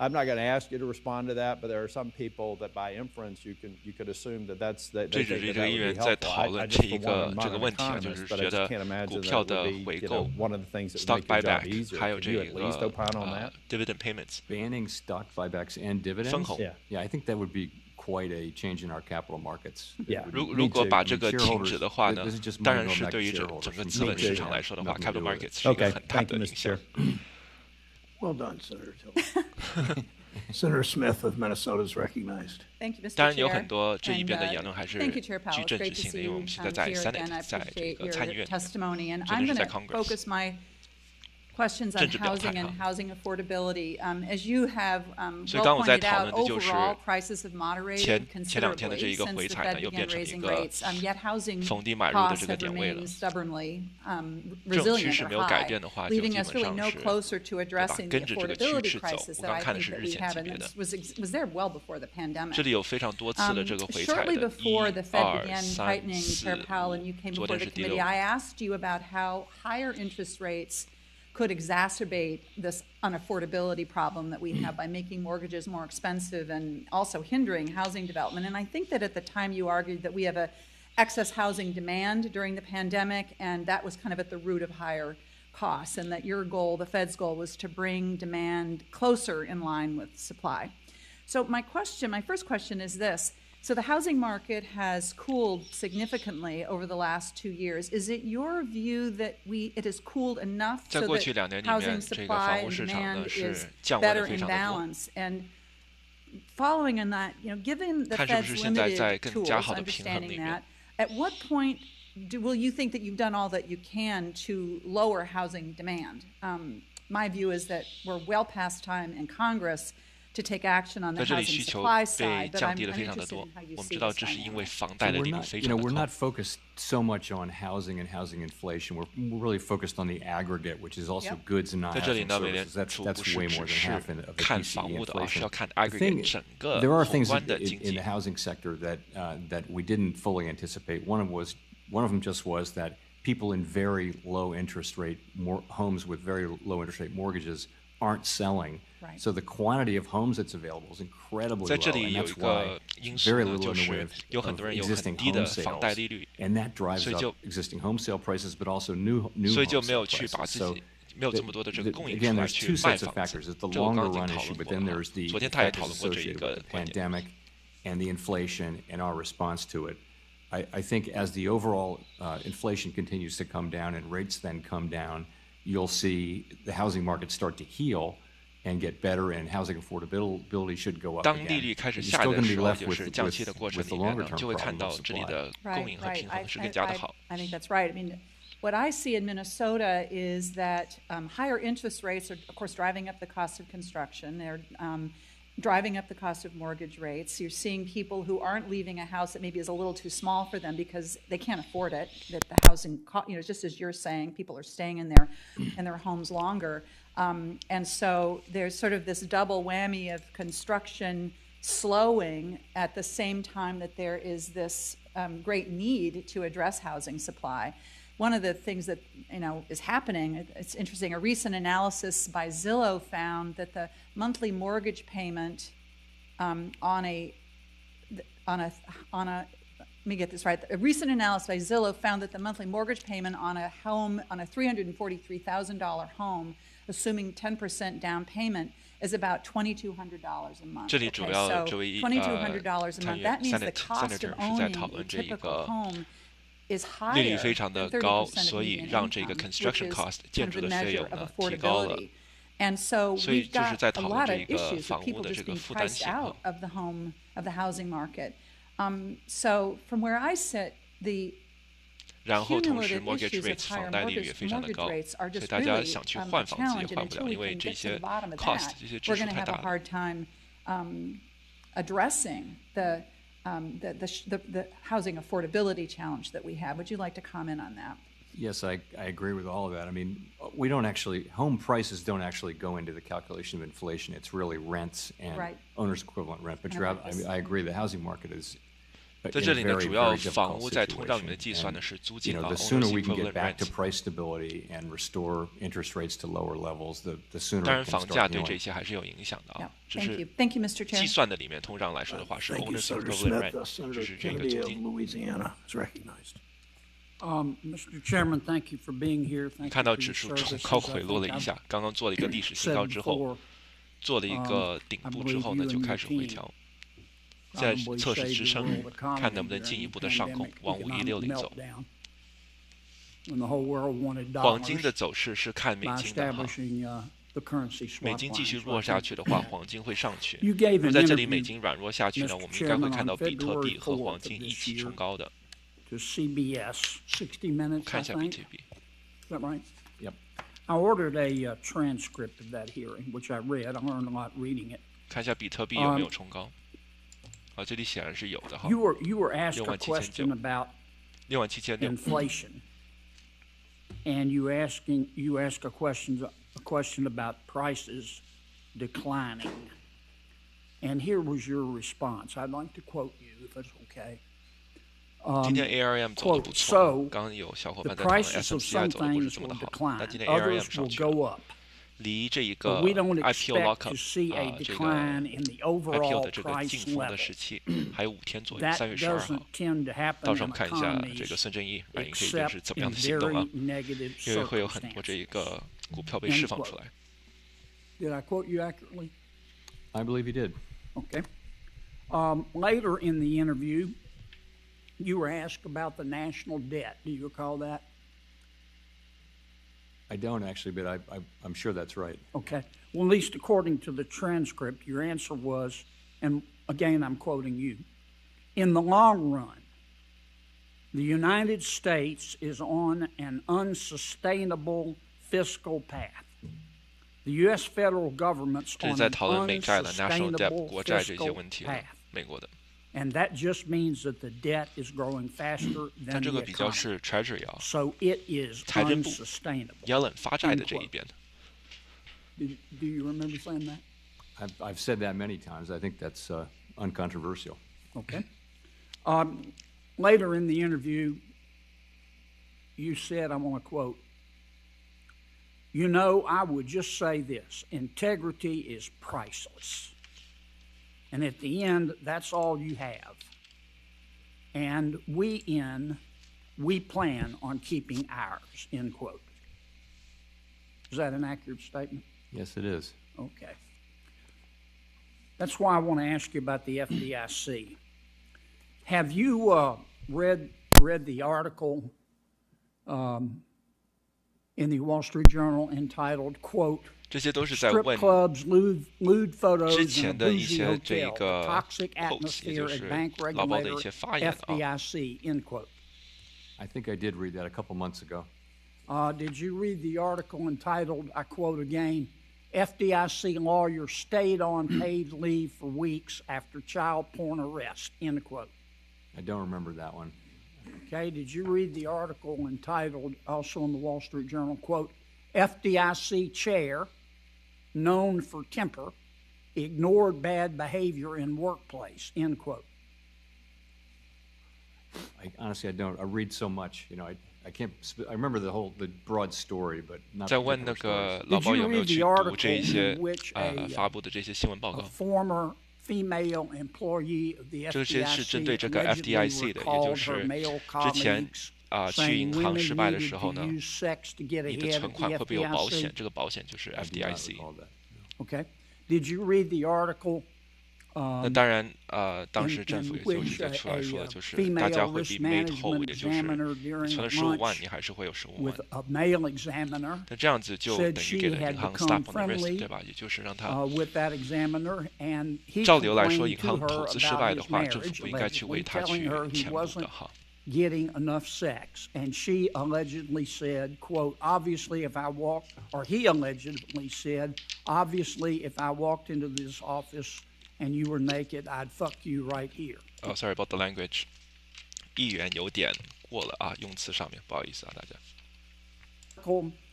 I'm not going to ask you to respond to that, but there are some people that by inference you could assume that they 这 think 只是 that 这个 that 议 would 员 be 在 helpful. 讨 I 论 just 这 for 一 one, 个 I'm 这 not 个 an 问题啊，就 economist, 是 but I 觉 just 得 can't imagine 股 that 票 would 的 be 回购 one of the things that would stock make your job buyback easier. 还有 Can 这 you at least 个 opine on that? dividend payments Banning stock buybacks and dividends? 分红 Yeah, I think that would be quite a change in our capital markets. Yeah. 如果把这个停止的话呢 This is just 当 money 然 going 是 back 对 to 于整 shareholders. 整个 Me 资本 too. 市场来说的话 Nothing to do，capital with it. markets 是一个 Okay, 很大 thank 的 you, 影 Mr. 响 Chair.。Well done, Senator Tillman. Senator Smith of Minnesota is recognized. Thank you, Mr. 当然有 Chair. 很多这一边的 And, 言论还是 Thank you, Chair Powell. 具 It's 政治 great to 性的， see 因为我 you 们现在在 here again. I Senate，在这 appreciate 个参议 your 院， testimony. And 真 I'm 的是 going 在 to Congress。 focus my questions on 政治表态 housing and 哈。 housing affordability. As you have 所以 well 刚我在 pointed 讨 out, 论的就是 overall prices have moderated 前两天的这一 considerably 个 since 回 the 踩呢， Fed 又 began 变成一 raising 个 rates. Yet housing 逢低买入的 costs 这个 have 点位了。 remained stubbornly 这种趋 resilient 势 or 没有改 high, 变的话，就 leaving 基 us 本 really 上 no 是 closer to 对吧 addressing the 跟着这个趋 affordability 势走。 crisis 我 that 刚 I 看的 think 是 that 日 we 线 have, 级 and 别的， was there well before the pandemic. 这里有非常多次的这个回踩 Shortly 的， before 1、 the Fed 2、 began 3、 tightening, Chair 4， Powell, and you came 昨 before 天 the 是第 committee, 6。 I asked you about how higher interest rates could exacerbate this unaffordability problem that we have by making mortgages more expensive and also hindering housing development. And I think that at the time you argued that we have a excess housing demand during the pandemic, and that was kind of at the root of higher costs, and that your goal, the Fed's goal, was to bring demand closer in line with supply. So my first question is this. So the housing market has cooled significantly over the last 2 years. Is it your view that it has cooled enough 在 so 过去2 年 that 里 housing 面，这个 supply 房屋 and 市场 demand 呢是 is 降温 better 的非 in 常的多。 balance? And following on that, given the 看是不 Fed's 是现在在 limited 更加 tools, 好的平衡 understanding 里面。 that, at what point will you think that you've done all that you can to lower housing demand? My view is that we're well past time in Congress to take action on the 在这里 housing 需求 supply 被 side, but 降 I'm 低的非常的 interested 多 in how。you 我们 see 知道 this 这是因为 dynamic. 房贷的利率非常的 we're 高 not。focused so much on housing and housing inflation. We're really focused on the aggregate, which is also Yep. goods and not 在这里 housing 呢，美联 services. 储 That's 不 way 是 more 只 than 是 half of the 看 PCE 房屋的，而是 inflation. 要看 I aggregate think 整个 there are 宏 things 观的 in 经济 the。housing sector that we didn't fully anticipate. One of them just was that people in very low interest rate homes with very low interest rate mortgages aren't selling. Right. So the quantity of homes that's available is incredibly 在这 low, 里 and 有 that's 一 why 个因素 very 呢， little 就 in the 是 way 有很 of 多人有很 existing 低 home 的房贷利 sales, 率， and that drives 所以就 up existing home sale prices, but also new 所以 home 就没有 sale 去把 prices. 自 So 己没有这么多的这个供应出 again, 来 there's 去 two 卖 sets of 房子。 factors. It's the 这我刚 longer 刚已经 run 讨 论 issue, but 过 then 了 there's the 昨天他也 factors 讨论过这一 associated 个 with the 观点。 pandemic and the inflation and our response to it. I think as the overall inflation continues to come down and rates then come down, you'll see the housing market start to heal and get better, and housing affordability should go up 当 again. 利率开始 You're 下 still 来的 going to 时 be 候， left 就是 with 降息的过程 the 里面 longer 呢， term 就会看 problem 到 of 这里 supply. 的 Right, 供应和 right. 平衡是更加的好。 I think that's right. I mean, what I see in Minnesota is that higher interest rates are, of course, driving up the cost of construction. They're driving up the cost of mortgage rates. You're seeing people who aren't leaving a house that maybe is a little too small for them because they can't afford it. That the housing, just as you're saying, people are staying in their homes longer. And so there's sort of this double whammy of construction slowing at the same time that there is this great need to address housing supply. One of the things that is happening, it's interesting, a recent analysis by Zillow found that the monthly mortgage payment on a let me get this right. A recent analysis by Zillow found that the monthly mortgage payment on a $343,000 home, assuming 10% down payment, is about $2,200 a month. 这里主要这位$2,200 a 参 month. 议 That 员 means the cost Senator of 是在 owning 讨论 a 这一 typical 个 home is 利率 higher 非常 than 的高， 30% of 所以 median 让这个 income, construction which is cost kind 建 of 筑 the 的费 measure 用 of 呢提高了。 affordability. And so 所以 we've 就是 got 在 a 讨论 lot 这 of 一个 issues 房 of 屋 people 的这 just 个 being 负担 priced 性哈 out。of the housing market. So from where I sit, the 然后同时 cumulative mortgage issues of rates higher 房贷利率也非常的 mortgage 高， rates are 所以 just 大家 really 想去 a 换房子 challenge, 也 and 换不 until 了， we 因为 can 这 get to 些 the bottom of cost that, 这些支 we're 出 going to 太 have 大 a 了。 hard time addressing the housing affordability challenge that we have. Would you like to comment on that? Yes, I agree with all of that. I mean, we don't actually, home prices don't actually go into the calculation of inflation. It's really rents and Right. owner's equivalent rent. But And you're I out, like this. I agree, the housing market is 在 in 这 a 里呢， very, 主要 very 房 difficult 屋在通胀里面 situation. 计算的 And, 是租 you 金 know, 房 the sooner owner's we can equivalent get back to rent。 price stability and restore interest rates to lower levels, the sooner 当 it 然， can 房价 start 对这 healing. 些还是有影响的 Yeah. 啊。只 Thank 是 you. Thank you, Mr. 计 Chair. 算的里面，通胀来说的话是 Thank you, owner's Senator equivalent Smith. rent， Senator 就是这个 Kennedy 租 of 金。 Louisiana is recognized. Mr. Chairman, thank you for being here. Thank 看 you 到 for 指 your 数冲 services. 高 I 回落了 think 一 I've 下，刚刚做了一个历史新 said 高之后， before, 做了一个顶部之后呢， I believe you 就 and 开 your 始回 team 调。现在 probably 测试 saved 支 the 撑 world，economy 看能不能 during 进一 the 步的上攻， pandemic 往economic 5160走。 meltdown, when the whole world wanted 黄金的 dollars 走势是看美 by 金的哈， establishing the currency 美 swap 金继续 line. So 弱 I 下 think 去的话，黄金会上去。 You gave 那 an 在这里美 interview, 金软弱下去呢， Mr. 我们应该会 Chairman, 看到 on 比特币 February 和 4th 黄 of 金一 this 起 year 冲高的。 to CBS, 60 Minutes, 看 I 一下 think. BTB， Is that right? Yep. I ordered a transcript of that hearing, which I read. I learned a lot reading it. 看一下比特币有没有冲高。啊，这里显然是有的哈， You were asked a 67,900 question about 67600。 inflation, and you ask a question about prices declining. And here was your response. I'd like to quote you, if it's okay. 今天 ARM 走的不 Quote, 错， so 刚刚有小伙 the 伴在讨论 prices of SMCI some 走的不是 things 这么 will 的好， decline, 那今天 others ARM 上 will 去 go 了， up. 离这一个 But we don't IPO expect lockup to see a 这个 decline in the IPO overall 的这个 price 禁封的 level. 时期还有5天左右，That 3月12 doesn't 号。 tend to 到 happen 时候我 in 们看一下这个 economies 孙正义软银可以就是 except 怎么样 in 的行动 very 啊， negative 因为会有很多这 circumstances. 一个股票被释放出来。 Did I quote you accurately? I believe you did. Okay. Later in the interview, you were asked about the national debt. Do you recall that? I don't actually, but I'm sure that's right. Okay. Well, at least according to the transcript, your answer was, and again, I'm quoting you, in the long run, the United States is on an unsustainable fiscal path. The U.S. federal government's 这是 on 在 an 讨论美债的 national debt unsustainable 国债这些 fiscal 问题了 path.，美国的。 And that just means that the debt is growing faster 它 than 这 the 个比较 economy. 是 Treasury 啊 So it is 财政部 unsustainable. Yellen 发债的这一边。 Do you remember saying that? I've said that many times. I think that's uncontroversial. Okay. Later in the interview, you said, I'm going to quote, "You know, I would just say this, integrity is priceless. And at the end, that's all you have. And we plan on keeping ours," end quote. Is that an accurate statement? Yes, it is. Okay. That's why I want to ask you about the FDIC. Have you read the article in the Wall Street Journal entitled, quote, 这些都是在 "Strip 问 clubs, lewd 之 photos, and a 前的一 bougie 些这 hotel, 个 the toxic quotes，也就 atmosphere 是 at bank 劳保的一 regulator 些发言啊。 FDIC," end quote. I think I did read that a couple months ago. Did you read the article entitled, I quote again, "FDIC lawyer stayed on paid leave for weeks after child porn arrest," end quote. I don't remember that one. Okay, did you read the article entitled, also in the Wall Street Journal, quote, "FDIC chair, known for temper, ignored bad behavior in workplace," end quote. Honestly, I don't. I read so much. You know, I can't. I remember the broad story, but not. 在问那 particular 个 story. 劳保有没有去读这一 Did 些 you read the article in which 发布的这些新闻报 A 告？ former female employee of the 这些是针对 FDIC 这个 allegedly FDIC 的，也就 recalled her 是 male 之前 colleagues 去 saying 银行 women 失败的 needed 时候 to 呢， use sex to get 你的 ahead 存 of 款 the 会不会有保险？ FDIC. 这个保险就是 I do not FDIC。 recall that. Okay. Did you read the article 那当然，当时政府也就直接出来说了，就是大家会 be made whole， 也就是你存了15万，你还是会有15万。那这样子就等于给了银行 slap on the wrist， 对吧？也就是让他照理来说，银行投资失败的话，政府不应该去为他去填补的哈。Getting enough sex, and she allegedly said, quote, obviously if I walked, or he allegedly said, obviously if I walked into this office and you were naked, I'd fuck you right here. Oh, sorry about the language. 议员有点过了啊，用词上面不好意思啊，大家。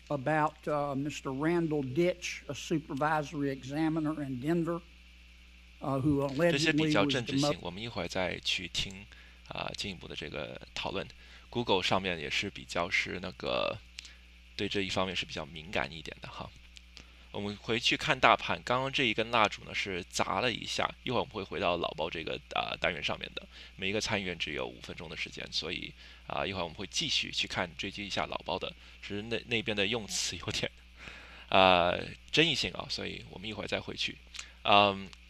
About Mr. Randall Ditch, a supervisory examiner in Denver, who allegedly 这些比较 was 政治性，我们一会儿再去听进一步的这个讨论。Google 上面也是比较是那个对这一方面是比较敏感一点的哈。我们回去看大盘，刚刚这一根蜡烛呢是砸了一下，一会儿我们会回到老包这个单元上面的。每一个参议员只有5分钟的时间，所以一会儿我们会继续去看追击一下老包的，只是那边的用词有点争议性啊，所以我们一会儿再回去。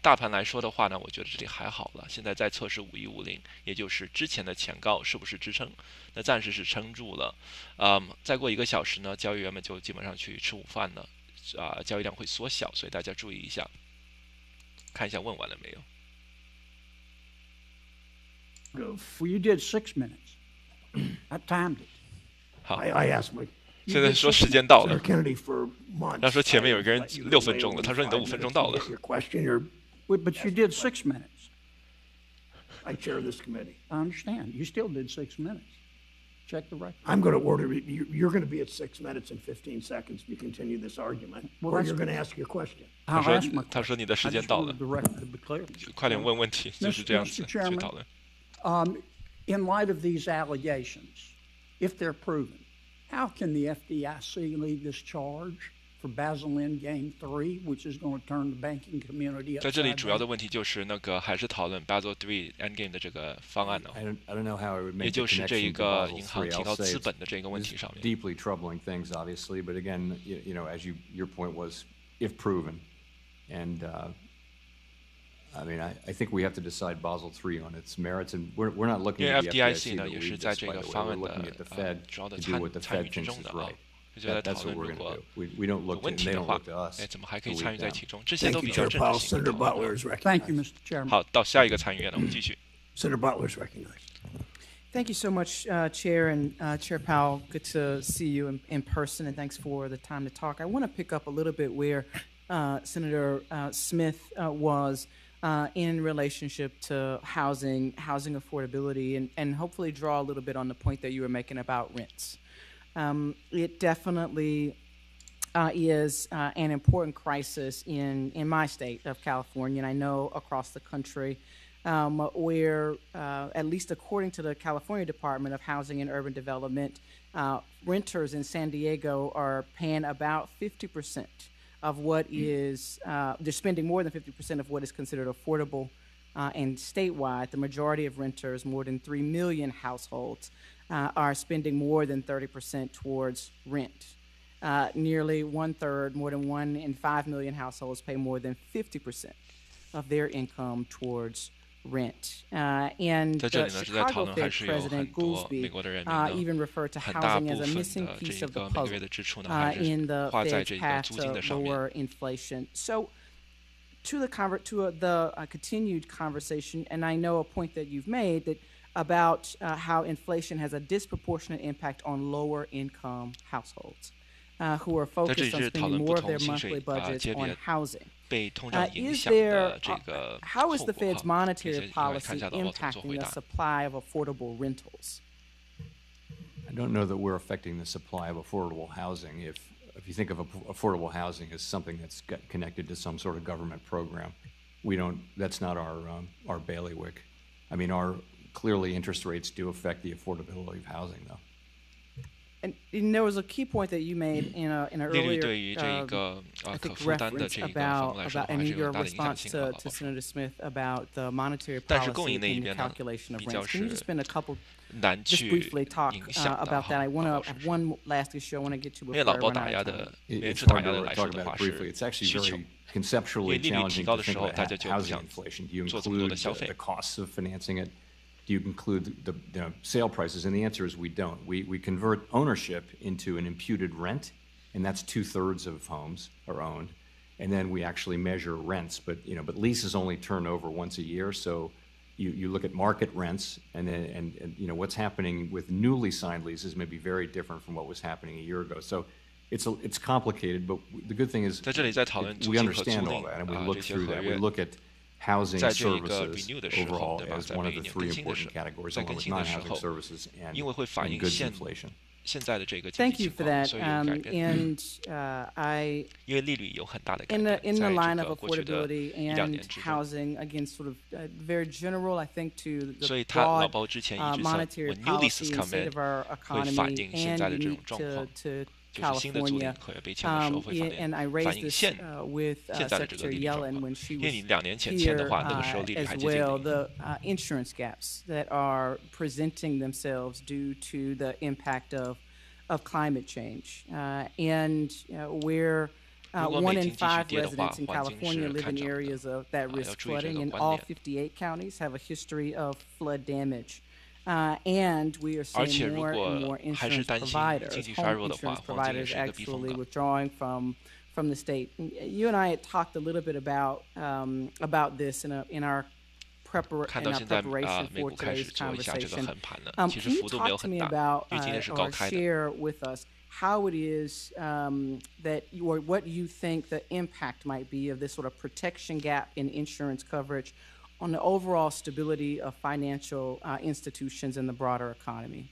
大盘来说的话呢，我觉得这里还好了，现在在测试5150，也就是之前的前高是不是支撑？那暂时是撑住了。再过1个小时呢，交易员们就基本上去吃午饭了，交易量会缩小，所以大家注意一下。看一下问完了没有？ Well, you did 6 minutes. I timed it. 好， I asked my 现在说时间到了。 Kennedy for months. 他说前面有一个人6分钟了，他说你的5分钟到了。 Your question, you're, But you did 6 minutes. I chair this committee. I understand. You still did 6 minutes. Check the record. I'm going to order, you're going to be at 6 minutes and 15 seconds to continue this argument, or you're going to ask your question. 他 I'll ask my 说：“他说你的时 I 间 just 到了 wanted，the record to be clear. 快点问问题，就是这样子 Mr. 去 Chairman, 讨论。” In light of these allegations, if they're proven, how can the FDIC lead this charge for Basel Endgame 3, which is going to turn the banking community 在这里 upside 主要的 down? 问题就是那个还是讨论 Basel III Endgame 的这个方案呢， I don't know how I would 也 make 就 the 是这一 connection to 个 Basel 银行 III. 提 I'll 高 say 资 it's 本的这个问题上面。 deeply troubling things, obviously, but again, you know, as your point was, if proven, and I mean, I think we have to decide Basel III on its merits, and we're not looking 因为 at the FDIC FDIC 呢 to 也是 lead 在 this, 这 by 个 the way. 方 We're 案 looking 的 at the Fed 主要的 to do what the 参 Fed 与之 thinks 中 is 的啊 right. 就在讨 That's what 论 we're 如 going 果 to do. We don't 有 look to, 问 and 题 they 的 don't 话 look to us， 怎么还可以 to 参与 lead 在 them. 其中？这些 Thank 都 you, 比较 Chair 政 Powell. 治性的 Senator 讨论。 Butler is recognized. Thank you, Mr. Chairman. 好，到下一个参议员了，我们继续。 Senator Butler is recognized. Thank you so much, Chair and Chair Powell. Good to see you in person, and thanks for the time to talk. I want to pick up a little bit where Senator Smith was in relationship to housing affordability, and hopefully draw a little bit on the point that you were making about rents. It definitely is an important crisis in my state of California, and I know across the country, where, at least according to the California Department of Housing and Urban Development, renters in San Diego are paying about 50% of what is, they're spending more than 50% of what is considered affordable. And statewide, the majority of renters, more than 3 million households, are spending more than 30% towards rent. Nearly 1/3, more than 1 in 5 million households pay more than 50% of their income towards rent. And 在这 the 里呢是在讨 Chicago 论，还 Fed 是有很 President 多 Goolsbee 美国的人民呢， even referred to 很大 housing 部 as a 分 missing 的 piece 这 of the 个每个 puzzle 月的支出呢，还 in 是 the 花在 Fed's 这个 path 租 to 金的上面。 lower inflation. So, to the continued conversation, and I know a point that you've made that about how inflation has a disproportionate impact on lower income households who are 在这里 focused on 是讨 spending 论不 more of their 同薪 monthly 水 budgets 界 on 别 housing. 被通胀影 Is 响 there 的这个 how 后 is the 果 Fed's 哈，这 monetary 些一会儿看一 policy 下老包怎么做 impacting 回 the 答。 supply of affordable rentals? I don't know that we're affecting the supply of affordable housing. If you think of affordable housing as something that's connected to some sort of government program, we don't. That's not our bailiwick. I mean, clearly interest rates do affect the affordability of housing, though. and there was a key point that you made in an 利率 earlier 对于这个 I 可 think 负担的 reference 这一个方面来说 about 的话，还 and 是有 your 很大的影响 response 性 to 和 to Senator Smith about the monetary 但是供 policy 应那一 in the 边呢， calculation of 比较 rents. Can you 是 just spend a couple 难 just 去 briefly talk 影响的 about that? I want to 是 have one last issue I want to get to 因为 before 老 I 包 run 打 out 压 of time. 的，美联 It's 储打 hard 压的 to 来 talk 说的 about 话 it briefly. 是 It's actually 需求 very，因为 conceptually 利率提 challenging 高 to 的时 think 候， about 大家就不 housing 想 inflation. Do you 做这么多 include 的消费 the costs of financing it? Do you include the sale prices? And the answer is we don't. We convert ownership into an imputed rent, and that's 2/3 of homes are owned. And then we actually measure rents, but leases only turn over once a year. So you look at market rents, and what's happening with newly signed leases may be very different from what was happening a year ago. So it's complicated, but the good thing is 在这里在讨论租 we 金和租 understand 赁 all that, and we 啊 look 这些 through 合 that. We 约， look at housing 在这一个 services renew 的时候， overall 对吧？ as 在 one 每 of 一 the 年 three 更新的 important 时候， categories, 在 along 更 with 新的时 non-housing 候， services 因为会 and 反映 goods 现 inflation. 现在的这个经 Thank 济 you 情 for 况， that. 所以有改变。 And I 因为利率有很大的改 in 变， the in the 在 line 这 of 个过去的 affordability 1-2 年 and 之中， housing, again, sort of very general, I think, to 所 the 以他老 broad 包之前一直想 monetary when new leases policy and come state in of our 会反 economy 映现在 and 的这种 unique 状况， to 就是新的租赁 California. 合约被签的时候会反 And I 映 raised 反映 this 现 with 现在的这个 Secretary 利率状 Yellen 况， when she 因为 was 你2年前签的 here 话，那个时候利率 as 还接近 well. 零。 The insurance gaps that are presenting themselves due to the impact of climate change. And where 如果 1 美 in 经继续 5跌的话， residents in 环境 California 是 live 看 in 涨的。 areas of that 要 risk 注意这 flooding, 个 and 观 all 点。 58 counties have a history of flood damage. And we are 而且 seeing 如 more and more 果还是 insurance 担心 providers, 经济衰 home 弱的话， insurance 黄金也 providers 是一个避风 actually 港。 withdrawing from the state. You and I had talked a little bit about this in our 看到现在 preparation 美 for 股开始 today's 做一下这个 conversation. 横盘了，其 Can 实 you 幅度没有 talk to 很 me 大， about 因为今天是高 or 开的。 share with us how it is that or what you think the impact might be of this sort of protection gap in insurance coverage on the overall stability of financial institutions in the broader economy?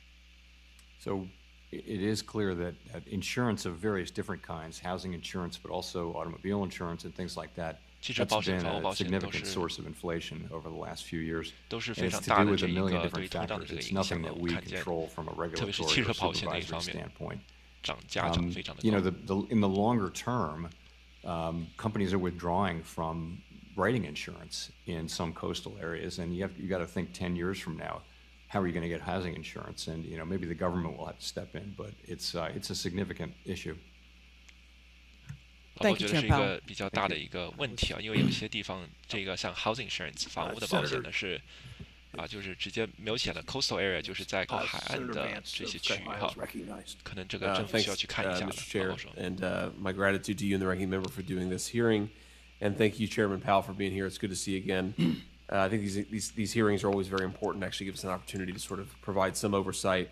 So it is clear that insurance of various different kinds, housing insurance, but also automobile insurance and things like that, 汽车 that's 保险、 been 房屋保 a 险都 significant 是 source of inflation over the last few years. 都是 And 非 it's 常 to 大 do 的 with 这 a 一 million 个对 different 于通胀的 factors. 这个 It's 影响 nothing 呢， that 我 we 们看见， control from a 特别是 regulatory 汽 or 车保险那一 supervisory 方面， standpoint. 涨价涨非常的 You know, 高。 in the longer term, companies are withdrawing from writing insurance in some coastal areas, and you got to think 10 years from now, how are you going to get housing insurance? And maybe the government will have to step in, but it's a significant issue. 老包觉得是一个比较大的一个问题啊，因为有些地方这个像 housing insurance 房屋的保险呢是就是直接描写了 coastal area， 就是在靠海岸的这些区域哈，可能这个政府需要去看一下的。 Mr. Chair, and my gratitude to you and the ranking member for doing this hearing, and thank you, Chairman Powell, for being here. It's good to see you again. I think these hearings are always very important. Actually, give us an opportunity to sort of provide some oversight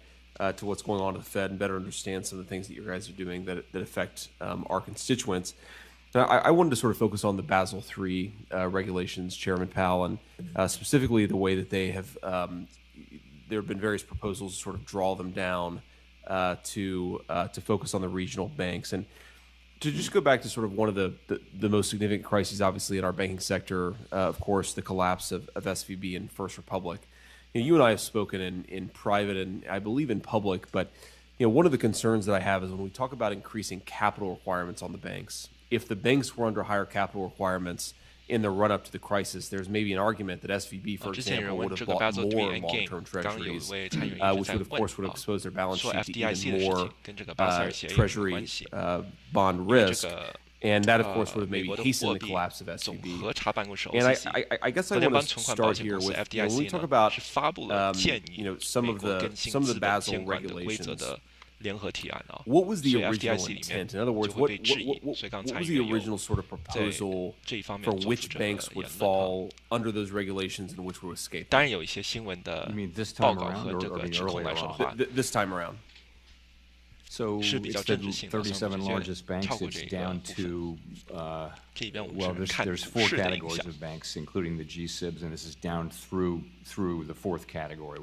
to what's going on at the Fed and better understand some of the things that you guys are doing that affect our constituents. Now, I wanted to sort of focus on the Basel III regulations, Chairman Powell, and specifically the way that they have. There have been various proposals to sort of draw them down to focus on the regional banks. And to just go back to sort of one of the most significant crises, obviously, in our banking sector, of course, the collapse of SVB and First Republic. You and I have spoken in private and I believe in public, but one of the concerns that I have is when we talk about increasing capital requirements on the banks. If the banks were under higher capital requirements in the run-up to the crisis, there's maybe an argument that SVB, for example, would have bought more long-term treasuries, which would, of course, would have exposed their balance sheet to even more treasury bond risk. And that, of course, would have maybe hastened the collapse of SVB. And I guess I want to start here with when we talk about some of the Basel regulations. What was the original intent? In other words, what was the original sort of proposal for which banks would fall under those regulations and which would escape? 当然有一些新闻的报告和这个指控来说的话 ，this time around. So it's the 37 largest banks. It's down to well, there's 4 categories of banks, including the G-SIBs, and this is down through the 4th category.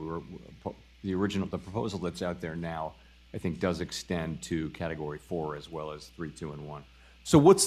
The proposal that's out there now, I think, does extend to Category 4 as well as 3, 2, and 1. So what's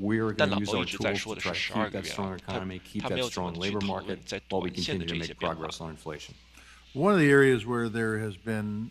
we're 但 going 老 to use 鲍一 our 直在 tools 说 to 的 try 是 to keep 12个 that 月 strong 啊， economy, keep 他没 that 有怎么 strong 去 labor 讨论 market 在 while we 短线的 continue 这 to 些 make 变化。 progress on inflation. One of the areas where there has been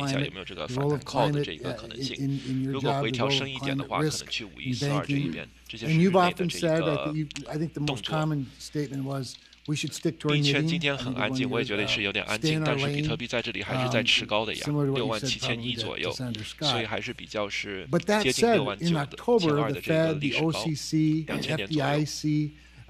一下有没有这个反弹 call 的这个可能性。如果回调深一点的话，可能去5142这一边，这些是日内的这个动作。币圈今天很安静，我也觉得是有点安静，但是比特币在这里还是在持高的呀，67100左右，所以还是比较是接近69000的前2的这个历史高，2000年左右。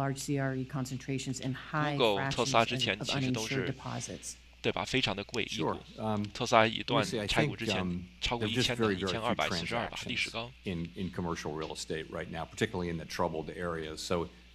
large CRE concentrations and high Google特斯拉之 fractions 前 of 其实都 uninsured 是 deposits. 对吧？非常的贵，一股 Sure. 特斯拉一 Let 段 me say, I 拆股 think 之前超过 there are just 1000 very, 的 very few 1242把，历史 transactions 高。in commercial real estate right now, particularly in the troubled areas. So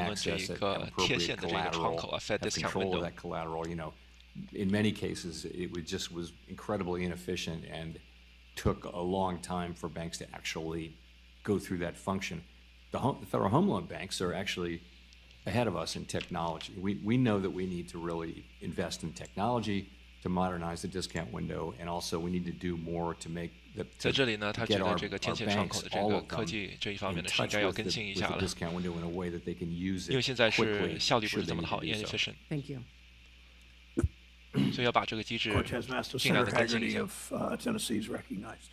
讨论这一个贴现的这个窗口啊 ，Fed have discount control of window。 that collateral. You know, in many cases, it was incredibly inefficient and took a long time for banks to actually go through that function. The federal home loan banks are actually ahead of us in technology. We know that we need to really invest in technology to modernize the discount window, and also we need to do more to make the 在这里呢，他觉得这个贴现窗口的这个科技这一方面呢，是应该要跟进一下了， discount window in a way that they can use 因为 it 现在是 quickly 效率不是 should 这 they 么 need 好 to do so. ，inefficient， Thank you. 所以要把这个机制 Cortez Master 尽量 Senator 的跟进一 Haggerty 下。 of Tennessee is recognized.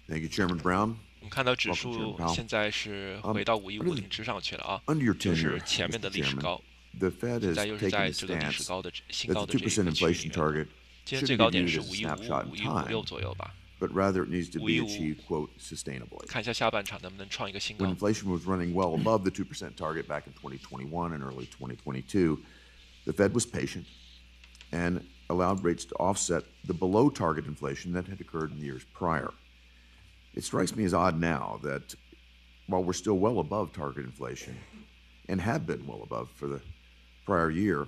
Thank you, Chairman Brown. 我们看到指 Welcome, 数 Chairman Powell. 现在是回到5150之上去了啊， Under your 就 tenure, 是前面的 Mr. 历史 Chairman, 高， the Fed 现 has 在又是 taken 在 a 这个历史 stance 高的新 that 高 the 的这一 2% 个区域里 inflation 面。 target 今天 shouldn't 最 be 高点 viewed 是 as a snapshot in 5155 time, 左右吧。 but rather it needs to be 515 achieved, quote, sustainably. 看一下下半场能不能创一个新高 When。inflation was running well above the 2% target back in 2021 and early 2022, the Fed was patient and allowed rates to offset the below target inflation that had occurred in the years prior. It strikes me as odd now that while we're still well above target inflation and have been well above for the prior year,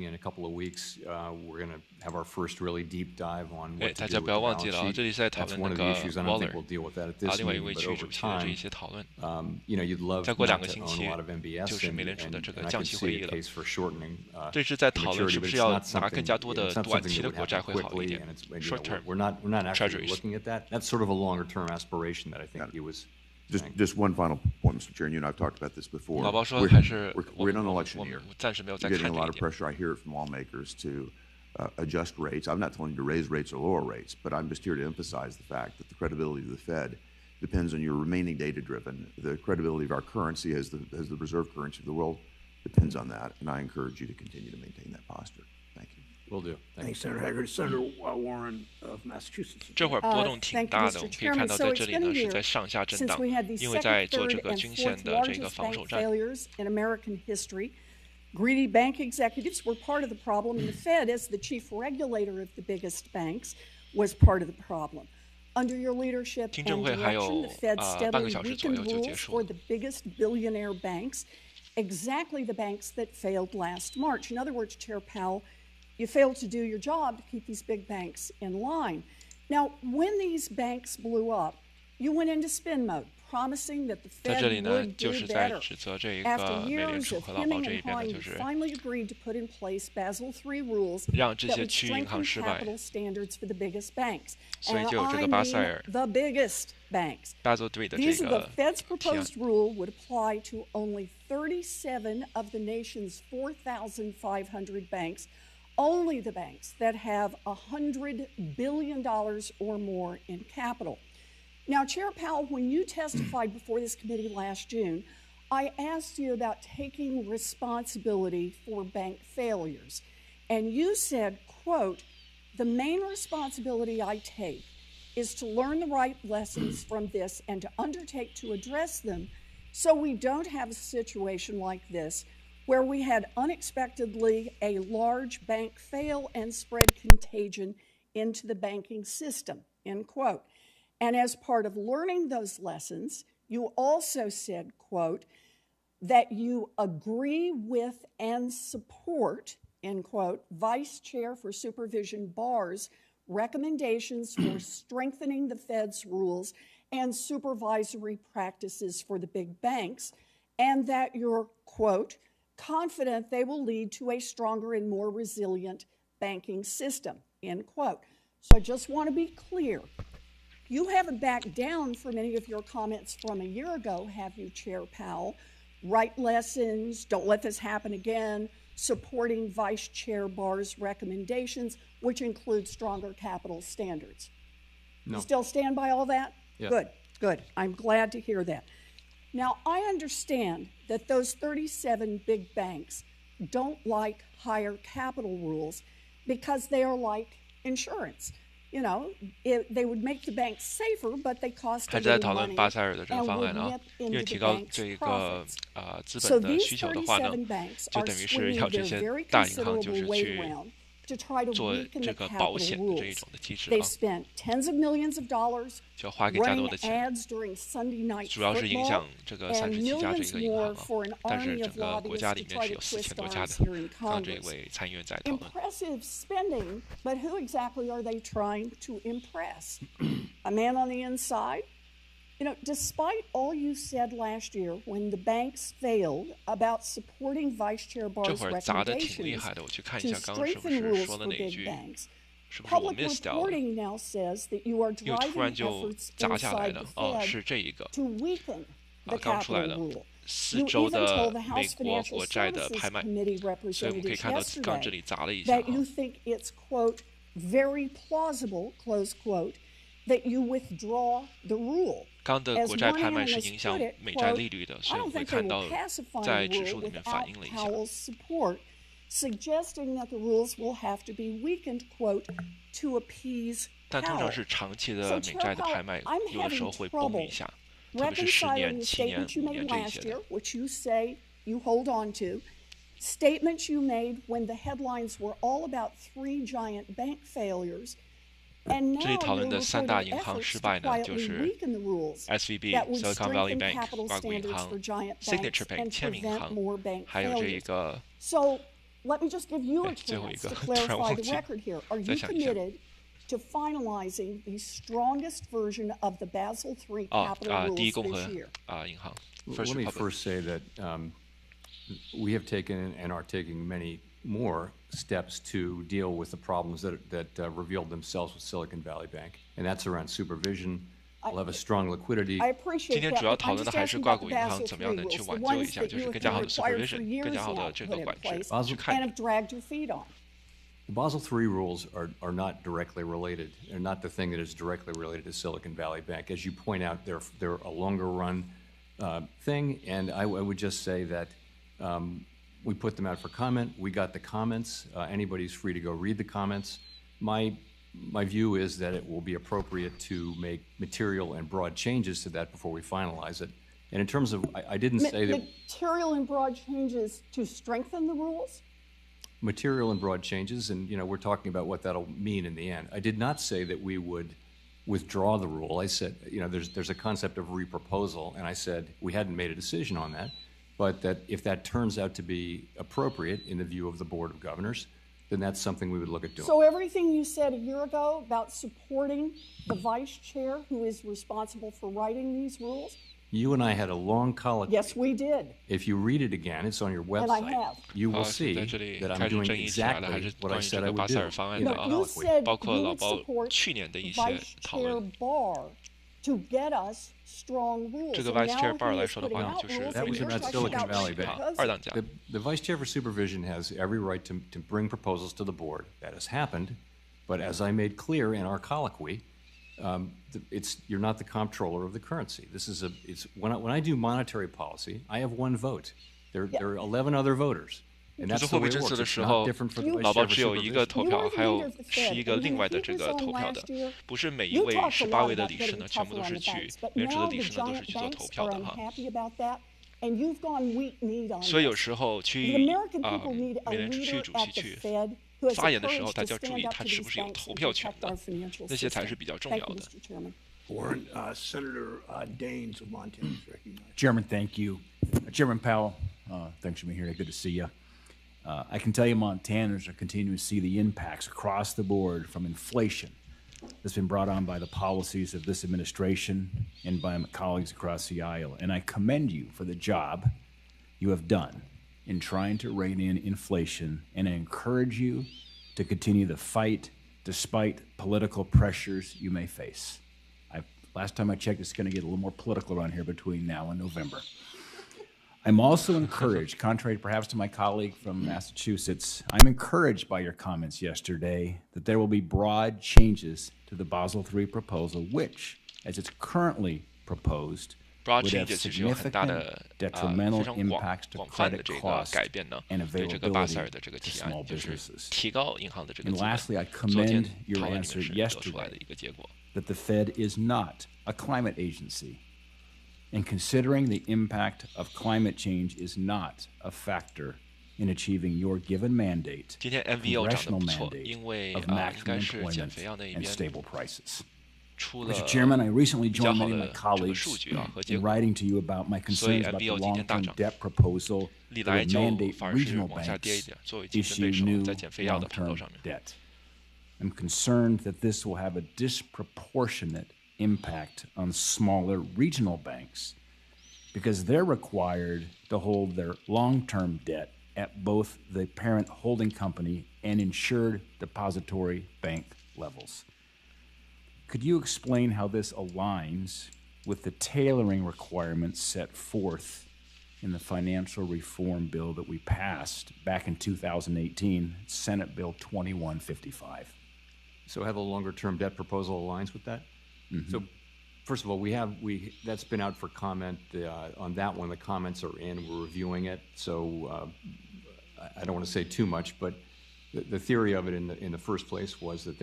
meeting in a couple of weeks. We're going to have our first really deep dive on what to 大 do 家 with 不要 the 忘记 balance 了啊， sheet. 这里是在讨 That's 论 one 那 of 个 the issues. I don't think Waller we'll deal with that at 啊， this 另外一 meeting, 位 but 区 over 主席的这一 time, 些讨论。 you know, you'd love 再过 not 2个 to 星 own 期 a lot of MBS, 就是美联储 and 的这个 I 降 could 息 see 会议 a 了。 case for shortening 这是在讨论 maturity, 是 but 不 it's 是要 not 拿更 something, 加多 it's 的 not 短 something 期 that 的 would 国 happen 债会好一 quickly, 点 and it's, you know, ，short term we're not actually treasuries。 looking at that. That's sort of a longer term aspiration that I think he was Just one final point, Mr. Chair, and you and I have talked about this before. 老包说 We're- 还是 we're in an 我 election 们 year. 暂时没有再 You're getting 看 a 这 lot 一 of 点。 pressure. I hear it from lawmakers to adjust rates. I'm not telling you to raise rates or lower rates, but I'm just here to emphasize the fact that the credibility of the Fed depends on your remaining data-driven. The credibility of our currency as the reserve currency of the world depends on that, and I encourage you to continue to maintain that posture. Thank you. Will do. Thanks, Senator Haggard. Senator Warren of Massachusetts. 这会儿波动挺大的，我们可以看到在这里呢是在上下震荡，因为在做这个均线的这个防守战。 in American history. Greedy bank executives were part of the problem, and the Fed, as the chief regulator of the biggest banks, was part of the problem. Under your leadership and direction, the Fed steadily weakened rules for the biggest billionaire banks, exactly the banks that failed last March. In other words, Chair Powell, you failed to do your job to keep these big banks in line. Now, when these banks blew up, you went into spin mode, promising that the Fed would do better. After years of hemming and hawing, you finally agreed to put in place Basel III rules that would strengthen capital standards for the biggest banks. And I mean the biggest banks. The Fed's proposed rule would apply to only 37 of the nation's 4,500 banks, only the banks that have $100 billion or more in capital. Now, Chair Powell, when you testified before this committee last June, I asked you about taking responsibility for bank failures. And you said, quote, "The main responsibility I take is to learn the right lessons from this and to undertake to address them so we don't have a situation like this where we had unexpectedly a large bank fail and spread contagion into the banking system," end quote. And as part of learning those lessons, you also said, quote, that you agree with and support, end quote, Vice Chair for Supervision Barr's recommendations for strengthening the Fed's rules and supervisory practices for the big banks, and that you're, quote, confident they will lead to a stronger and more resilient banking system, end quote. So I just want to be clear. You haven't backed down from any of your comments from a year ago, have you, Chair Powell? Right lessons, don't let this happen again, supporting Vice Chair Barr's recommendations, which include stronger capital standards. No. You still stand by all that? Yeah. Good, good. I'm glad to hear that. Now, I understand that those 37 big banks don't like higher capital rules because they are like insurance. You know, they would make the banks safer, but they cost a little money and would nip into the bank's profits. So these 37 banks are swinging their very considerable weight around to try to weaken the capital rules. They've spent tens of millions of dollars running ads during Sunday night football and millions more for an army of lobbyists to try to twist arms here in Congress. Impressive spending, but who exactly are they trying to impress? A man on the inside? You know, despite all you said last year when the banks failed about supporting Vice Chair Barr's recommendations to strengthen rules for big banks, public reporting now says that you are driving efforts inside the Fed to weaken the capital rule. You even told the House Financial Services Committee representatives yesterday that you think it's, quote, very plausible, close quote, that you withdraw the rule. 刚的国债拍卖是影响美债利率的，所以我们会看到在指数里面反映了一下。Suggesting that the rules will have to be weakened, quote, to appease 但通常是长期的美债的拍卖，有的时候会崩一下，特别是10年、7年、5年这些的。 which you say you hold on to, statements you made when the headlines were all about 3 giant bank failures. 这里讨论的3大银行失败呢，就是 SVB、Silicon Valley Bank 硅谷银行、Signature Bank 签名银行，还有这一个 So let me just give you a chance to clarify the record here. Are you committed to finalizing the strongest version of the Basel III capital rules this year? Let me first say that we have taken and are taking many more steps to deal with the problems that revealed themselves with Silicon Valley Bank, and that's around supervision. We'll have a strong liquidity. 今天主要讨论的还是硅谷银行怎么样能去挽救一下，就是更加好的 supervision， 更加好的这个管制，去看。The Basel III rules are not directly related. They're not the thing that is directly related to Silicon Valley Bank. As you point out, they're a longer run thing, and I would just say that we put them out for comment. We got the comments. Anybody's free to go read the comments. My view is that it will be appropriate to make material and broad changes to that before we finalize it. And in terms of, I didn't say that... Material and broad changes to strengthen the rules? Material and broad changes, and we're talking about what that'll mean in the end. I did not say that we would withdraw the rule. I said, there's a concept of reproposal, and I said we hadn't made a decision on that, but that if that turns out to be appropriate in the view of the Board of Governors, then that's something we would look at doing. So everything you said a year ago about supporting the vice chair who is responsible for writing these rules? You and I had a long colloquy. Yes, we did. If you read it again, it's on your website. And I have. You will see that I'm doing exactly what I said I would do. No, you said you would support Vice Chair Barr to get us strong rules. 这个 Vice Chair Barr 来说的话呢，就是 That was about Silicon Valley Bank. 二当家。 The Vice Chair for Supervision has every right to bring proposals to the board. That has happened, but as I made clear in our colloquy, you're not the comptroller of the currency. This is when I do monetary policy, I have one vote. There are 11 other voters. And 就是 that's 货 the 币 way it 政策 works. 的 It's 时 not 候 different for the Vice 老 Chair 包 for 只有一个 Supervision. 投票，还有11个另外的这个投票的，不是每一位18位的理事呢，全部都是去原职的理事呢都是去做投票的哈。所以有时候去美联储区主席去发言的时候，大家要注意他是不是有投票权的，那些才是比较重要的。 Warren, Senator Daines of Montana is recognized. Chairman, thank you. Chairman Powell, thanks for being here. Good to see you. I can tell you Montanans are continuing to see the impacts across the board from inflation that's been brought on by the policies of this administration and by my colleagues across the aisle. And I commend you for the job you have done in trying to rein in inflation, and I encourage you to continue the fight despite political pressures you may face. Last time I checked, it's going to get a little more political around here between now and November. I'm also encouraged, contrary perhaps to my colleague from Massachusetts, I'm encouraged by your comments yesterday that there will be broad changes to the Basel III proposal, which, as it's currently proposed, broad would have changes 其实有很大 significant 的 detrimental 非常 impacts to 广泛的 credit 这个 cost 改变呢， and 对这个巴 availability 塞尔的这个 to 提案 small 就是 businesses. 提高银行的这个 And 资本。 lastly, I 昨天 commend your 讨论里 answer 面是得出来的 yesterday 一个结果。 that the Fed is not a climate agency, and considering the impact of climate change is not a factor in achieving your given mandate, 今天 MVO 涨得 congressional 不错， mandate 因为 of 应 maximum 该是减 employment 肥药那一 and 边 stable prices. 出了 Mr. Chairman, I recently 比较 joined 好 many of 的 my 这个 colleagues 数据啊和结 in 果。 writing to you about my 所以 concerns about the MVO 今天大 long-term 涨， debt proposal 历 that 来 would 就 mandate 反而是 regional 往下跌一 banks 点，作为竞争 issue 对手 new 在减肥药的盘头 long-term 上面。 debt. I'm concerned that this will have a disproportionate impact on smaller regional banks because they're required to hold their long-term debt at both the parent holding company and insured depository bank levels. Could you explain how this aligns with the tailoring requirements set forth in the financial reform bill that we passed back in 2018, Senate Bill 2155? So how the longer-term debt proposal aligns with that? So first of all, that's been out for comment on that one. The comments are in. We're reviewing it. So I don't want to say too much, but the theory of it in the first place was that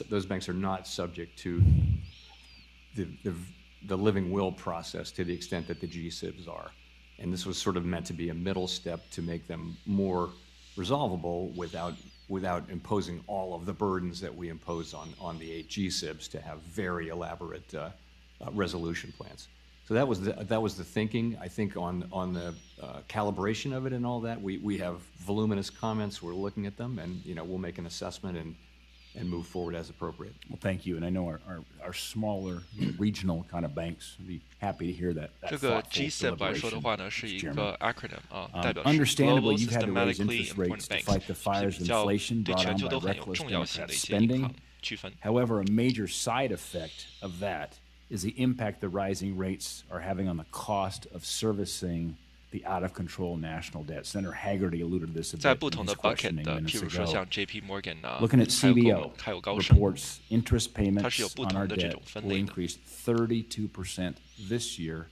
those banks are not subject to the living will process to the extent that the GSIBs are. And this was sort of meant to be a middle step to make them more resolvable without imposing all of the burdens that we impose on the 8 GSIBs to have very elaborate resolution plans. So that was the thinking. I think on the calibration of it and all that, we have voluminous comments. We're looking at them, and we'll make an assessment and move forward as appropriate. Well, thank you. And I know our smaller regional kind of banks would be happy to hear that 这个 thoughtful GSIB 来说的 deliberation, 话呢，是一 Mr. 个 Chairman. acronym 啊，代表是 Understandably, Global you've had to raise Systematically interest rates Important to Banks， fight the 是 fires 比 of 较 inflation 对 brought 全 on 球 by 都很有 reckless 重要性 Democrat 的一些银 spending. 行区分。 However, a major side effect of that is the impact the rising rates are having on the cost of servicing the out-of-control national debt. Senator Haggerty alluded to this a 在 bit 不 in 同 his 的 bucket questioning 的， minutes 譬如说 ago. 像 JP Morgan 啊， Looking at 还有 CBO 还有高盛， reports interest 它 payments 是有不 on 同 our 的这 debt 种分 will 类的。 increase 32% this year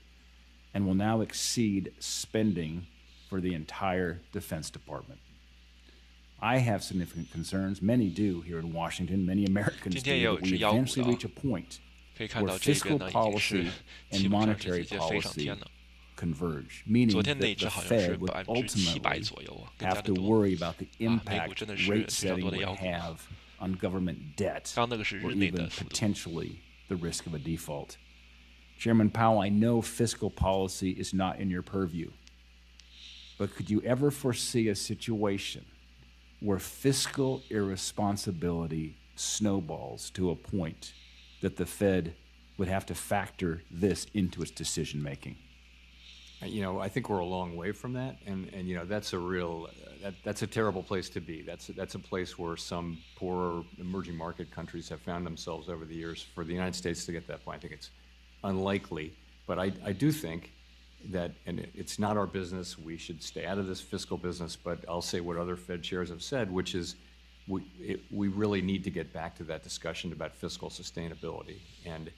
and will now exceed spending for the entire Defense Department. I have significant concerns, many do here in Washington, many Americans 今天也 do, 有 that 只 we 妖股 eventually 的啊 reach a point 可以看 where 到这边 fiscal 呢已经是 policy 基 and 本上是 monetary 直接飞上 policy 天了。 converge, meaning 昨天那 that 只 the 好像是 Fed would 700 ultimately 左右啊，更加 have 的 to 多。 worry about the 美股 impact 真的是 rate 非常 setting 多的 would 妖股。 have on government debt 刚刚那个是 or 日内 even 的幅度。 potentially the risk of a default. Chairman Powell, I know fiscal policy is not in your purview, but could you ever foresee a situation where fiscal irresponsibility snowballs to a point that the Fed would have to factor this into its decision making? You know, I think we're a long way from that, and you know that's a real that's a terrible place to be. That's a place where some poorer emerging market countries have found themselves over the years. For the United States to get to that point, I think it's unlikely. But I do think that, and it's not our business. We should stay out of this fiscal business. But I'll say what other Fed chairs have said, which is we really need to get back to that discussion about fiscal sustainability, and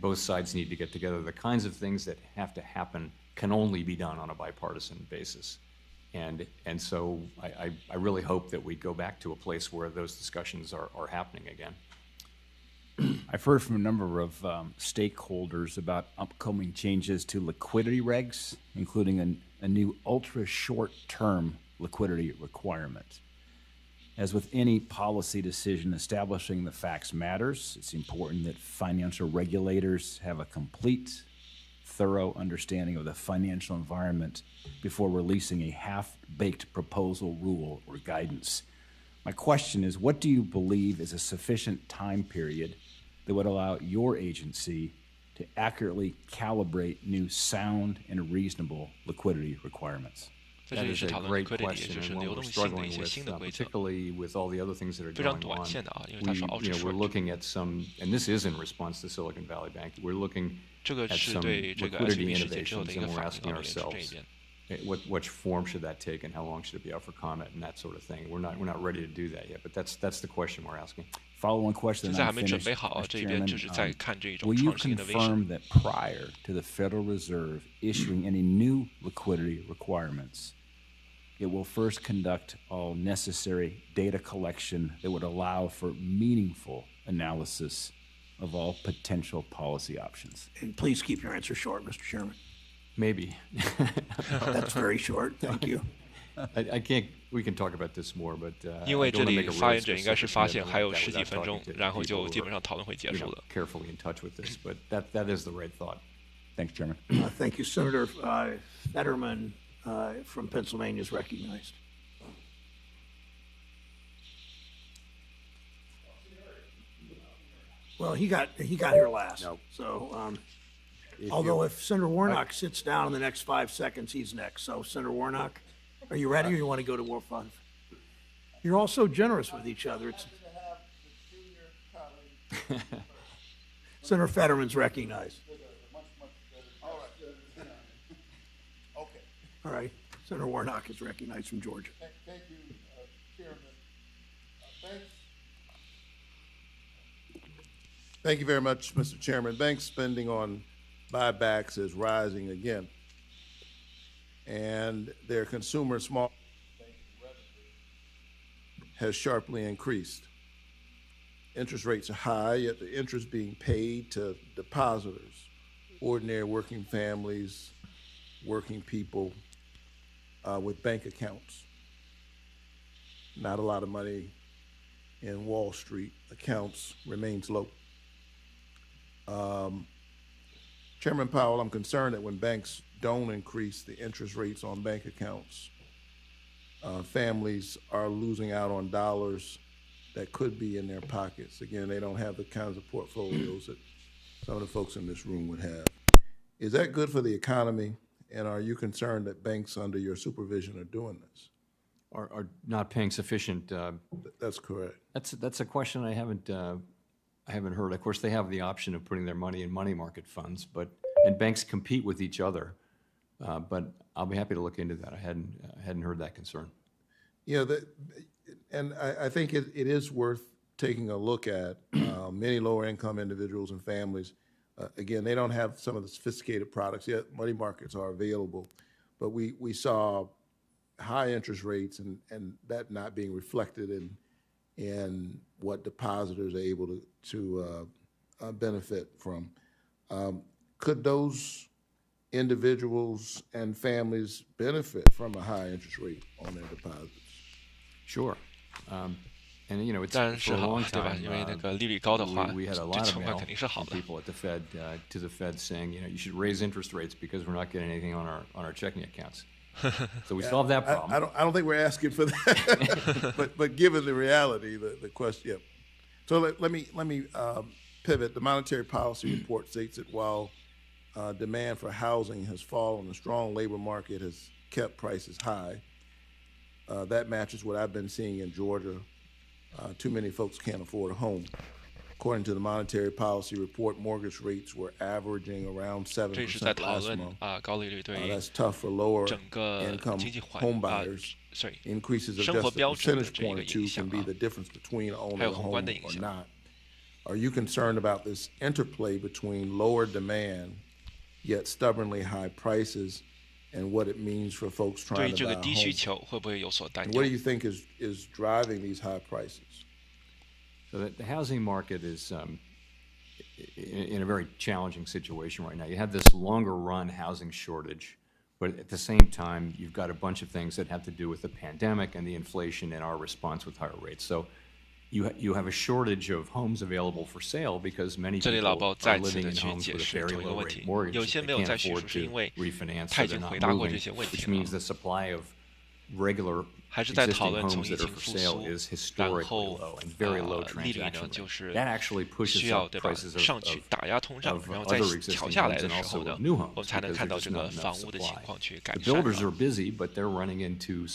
both sides need to get together. The kinds of things that have to happen can only be done on a bipartisan basis. And so I really hope that we go back to a place where those discussions are happening again. I've heard from a number of stakeholders about upcoming changes to liquidity regs, including a new ultra-short-term liquidity requirement. As with any policy decision, establishing the facts matters. It's important that financial regulators have a complete, thorough understanding of the financial environment before releasing a half-baked proposal, rule, or guidance. My question is, what do you believe is a sufficient time period that would allow your agency to accurately calibrate new sound and reasonable liquidity requirements? That is a great question, and one we're struggling with, particularly with all the other things that are going on. We're looking at some, and this is in response to Silicon Valley Bank. We're looking at some liquidity innovations, and we're asking ourselves, what form should that take, and how long should it be out for comment, and that sort of thing. We're not ready to do that yet, but that's the question we're asking. Follow-on question, and I'm finished, Mr. Chairman. Will you confirm that prior to the Federal Reserve issuing any new liquidity requirements, it will first conduct all necessary data collection that would allow for meaningful analysis of all potential policy options? And please keep your answer short, Mr. Chairman. Maybe. That's very short. Thank you. I can't. We can talk about this more, but 因为这里发言者应该是发现还有10几分钟，然后就基本上讨论会结束了。 Carefully in touch with this, but that is the right thought. Thanks, Chairman. Thank you, Senator Fetterman from Pennsylvania is recognized. Well, he got here last. No. So, although if Senator Warnock sits down in the next 5 seconds, he's next. So, Senator Warnock, are you ready, or you want to go to War Fund? You're all so generous with each other. Senator Fetterman's recognized. All right. Senator Warnock is recognized from Georgia. Thank you, Chairman. Thanks. Thank you very much, Mr. Chairman. Bank spending on buybacks is rising again, and their consumer small has sharply increased. Interest rates are high, yet the interest being paid to depositors, ordinary working families, working people with bank accounts. Not a lot of money in Wall Street accounts remains low. Chairman Powell, I'm concerned that when banks don't increase the interest rates on bank accounts, families are losing out on dollars that could be in their pockets. Again, they don't have the kinds of portfolios that some of the folks in this room would have. Is that good for the economy? And are you concerned that banks under your supervision are doing this? Are not paying sufficient. That's correct. That's a question I haven't heard. Of course, they have the option of putting their money in money market funds, and banks compete with each other But I'll be happy to look into that. I hadn't heard that concern. Yeah, and I think it is worth taking a look at. Many lower-income individuals and families, again, they don't have some of the sophisticated products yet. Money markets are available, but we saw high interest rates and that not being reflected in what depositors are able to benefit from. Could those individuals and families benefit from a high interest rate on their deposits? Sure. And it's 当然是 for a 好， long 对吧？ time, 因为那个利率高的话， we had a 对 lot of 存款 mail 肯定是好 from 的。 people at the Fed to the Fed saying, you should raise interest rates because we're not getting anything on our checking accounts. So we still have that problem. I don't think we're asking for that, but given the reality, the question. Yeah. So let me pivot. The monetary policy report states that while demand for housing has fallen, a strong labor market has kept prices high. That matches what I've been seeing in Georgia. Too many folks can't afford a home. According to the monetary policy report, mortgage rates were averaging around 7% 这是在讨 last 论 month. 高利率对 That's tough for lower 整个 income 经济环 home buyers. sorry Increases of 生活 just a 标准的 percentage 这个 point or 影 two 响 can be the difference between 还 owning 有 a 宏 home 观的影 or 响。 not. Are you concerned about this interplay between lower demand yet stubbornly high prices and what it means for folks 对 trying 这 to 个 buy a 低需 home? 求会不会有所担 And 忧 what do you think is driving these high prices? So the housing market is in a very challenging situation right now. You have this longer run housing shortage, but at the same time, you've got a bunch of things that have to do with the pandemic and the inflation and our response with higher rates. So you have a shortage of homes available for sale because many 这里老 people 鲍再 are 次 living 的 in 去 homes 解 with a 释 very 同一个 low 问 rate 题， mortgage 有 that 些 they 没有 can't 再叙 afford 述，是因 to 为 refinance, 他 so 已经 they're 回 not 答过 moving, 这些问题 which 了 means the supply of regular 还是在 existing 讨论从 homes 疫 that are 情 for 复 sale 苏 is， 然 historically 后 low and very low 利率呢 transaction 就 rate. 是 That actually 需 pushes 要 up 对吧 prices 上去 of 打压通胀， of 然后再 other 调 existing 下来 homes 的 and 时候 also 呢 of new 我 homes 们才能 because 看 there's 到这 just 个 not enough 房屋的情 supply. 况去改 The 善 builders 了 are busy, but they're running into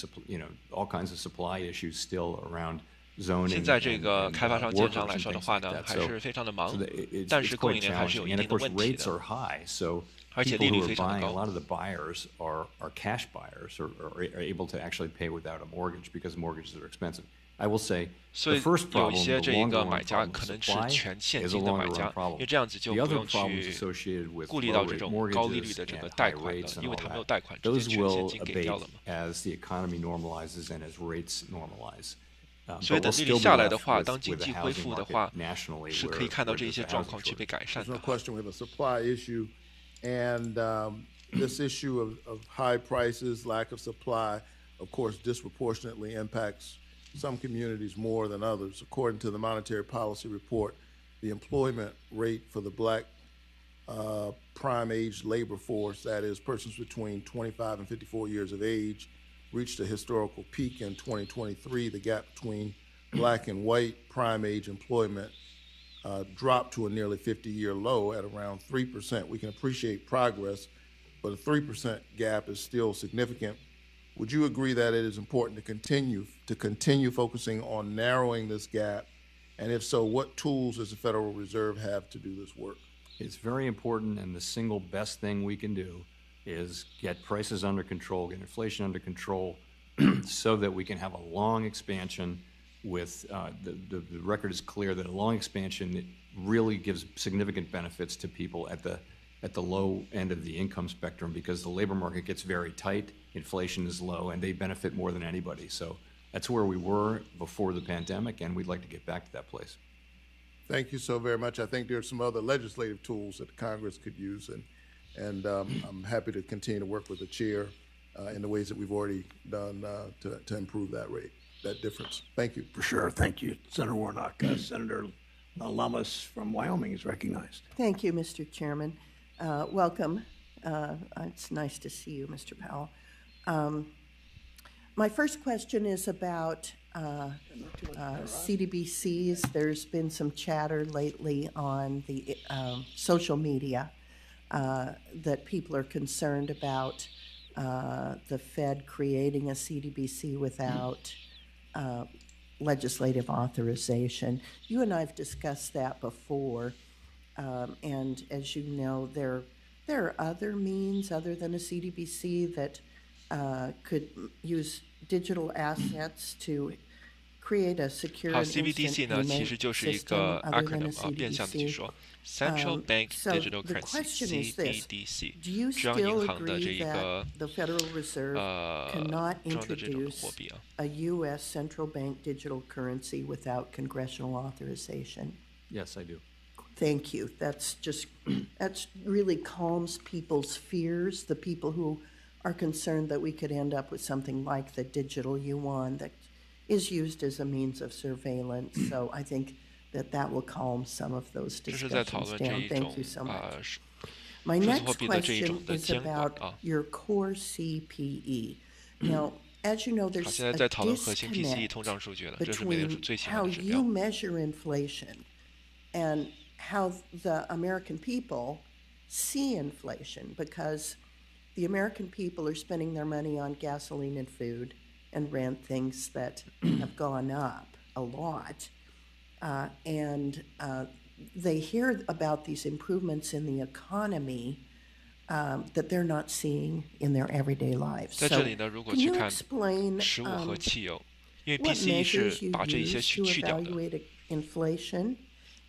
all kinds of supply issues still around zoning 现在这 and, 个 and 开发商 workers 建商 and 来说的 things 话 like 呢 that. 还 So, 是非常的忙 但 it's 是供 quite 应链还是有 challenging. 一 And 定 of 的 course, 问题 rates 的 are high. So 而且 people 利率 who are 非常的 buying, a 高 lot of the buyers are cash buyers or are able to actually pay without a mortgage because mortgages are expensive. I will say 所 the 以 first 有一 problem, 些 the 这一 longer 个 run 买家 problem 可 of 能是 supply 全现 is a 金的 longer 买 run 家，因 problem. 为这样子就 The 不 other 用 problems 去 associated with 顾虑 low 到这 rate 种高利率 mortgages 的这个 and 贷 high 款的， rates 因 and 为 all 他没有 that, 贷款，直接 those 全现 will 金给掉 abate 了嘛。 as the economy normalizes and as rates normalize. 所以 But 等 we'll 利率 still be 下来的 left 话， with 当经 a 济恢 housing 复的 market 话， nationally 是 where 可以看到这 there's 些 a 状 housing 况去被 shortage. 改善 There's 的 no。question we have a supply issue, and this issue of high prices, lack of supply, of course, disproportionately impacts some communities more than others. According to the Monetary Policy Report, the employment rate for the black prime-age labor force, that is, persons between 25 and 54 years of age, reached a historical peak in 2023. The gap between black and white prime-age employment dropped to a nearly 50-year low at around 3%. We can appreciate progress, but a 3% gap is still significant. Would you agree that it is important to continue focusing on narrowing this gap? And if so, what tools does the Federal Reserve have to do this work? It's very important, and the single best thing we can do is get prices under control, get inflation under control, so that we can have a long expansion with the record is clear that a long expansion really gives significant benefits to people at the low end of the income spectrum because the labor market gets very tight, inflation is low, and they benefit more than anybody. So that's where we were before the pandemic, and we'd like to get back to that place. Thank you so very much. I think there are some other legislative tools that Congress could use, and I'm happy to continue to work with the chair in the ways that we've already done to improve that rate, that difference. Thank you. For sure. Thank you, Senator Warnock. Senator Lamas from Wyoming is recognized. Thank you, Mr. Chairman. Welcome. It's nice to see you, Mr. Powell. My first question is about CDBCs. There's been some chatter lately on the social media that people are concerned about the Fed creating a CDBC without legislative authorization. You and I have discussed that before, and as you know, there there are other means other than a CDBC that could use digital assets to create a secure 好 and instant ，CBDC 呢，其 payment 实就是一 system 个 other than a acronym 啊，变相的去 CDBC. 说 Central Bank So Digital the question is this: Currency Do you 中央银 still 行的这 agree 一个 that the Federal Reserve cannot 中央的这种的货 introduce 币啊。 a U.S. central bank digital currency without congressional authorization? Yes, I do. Thank you. That's really calms people's fears, the people who are concerned that we could end up with something like the digital yuan that is used as a means of surveillance. So I think that will calm some of those 这是在讨 discussions 论这 down. 一 Thank 种 you so 啊 much. 数 My 字货 next 币的这一 question 种的 is 监管 about 啊。 your core CPE. Now, as you know, 好， there's 现在 a 在讨论核心 PCE disconnect 通胀数据了，这是美联储 between 最新 how 的指 you 标。 measure inflation and how the American people see inflation, because the American people are spending their money on gasoline and food and rent, things that have gone up a lot. And they hear about these improvements in the economy that they're not seeing in their everyday lives. 在 So 这里呢，如果 can 去 you 看 explain 食物和汽油，因为 what PCE 是 measures you 把这一些 use 去 to 去掉的。 evaluate inflation,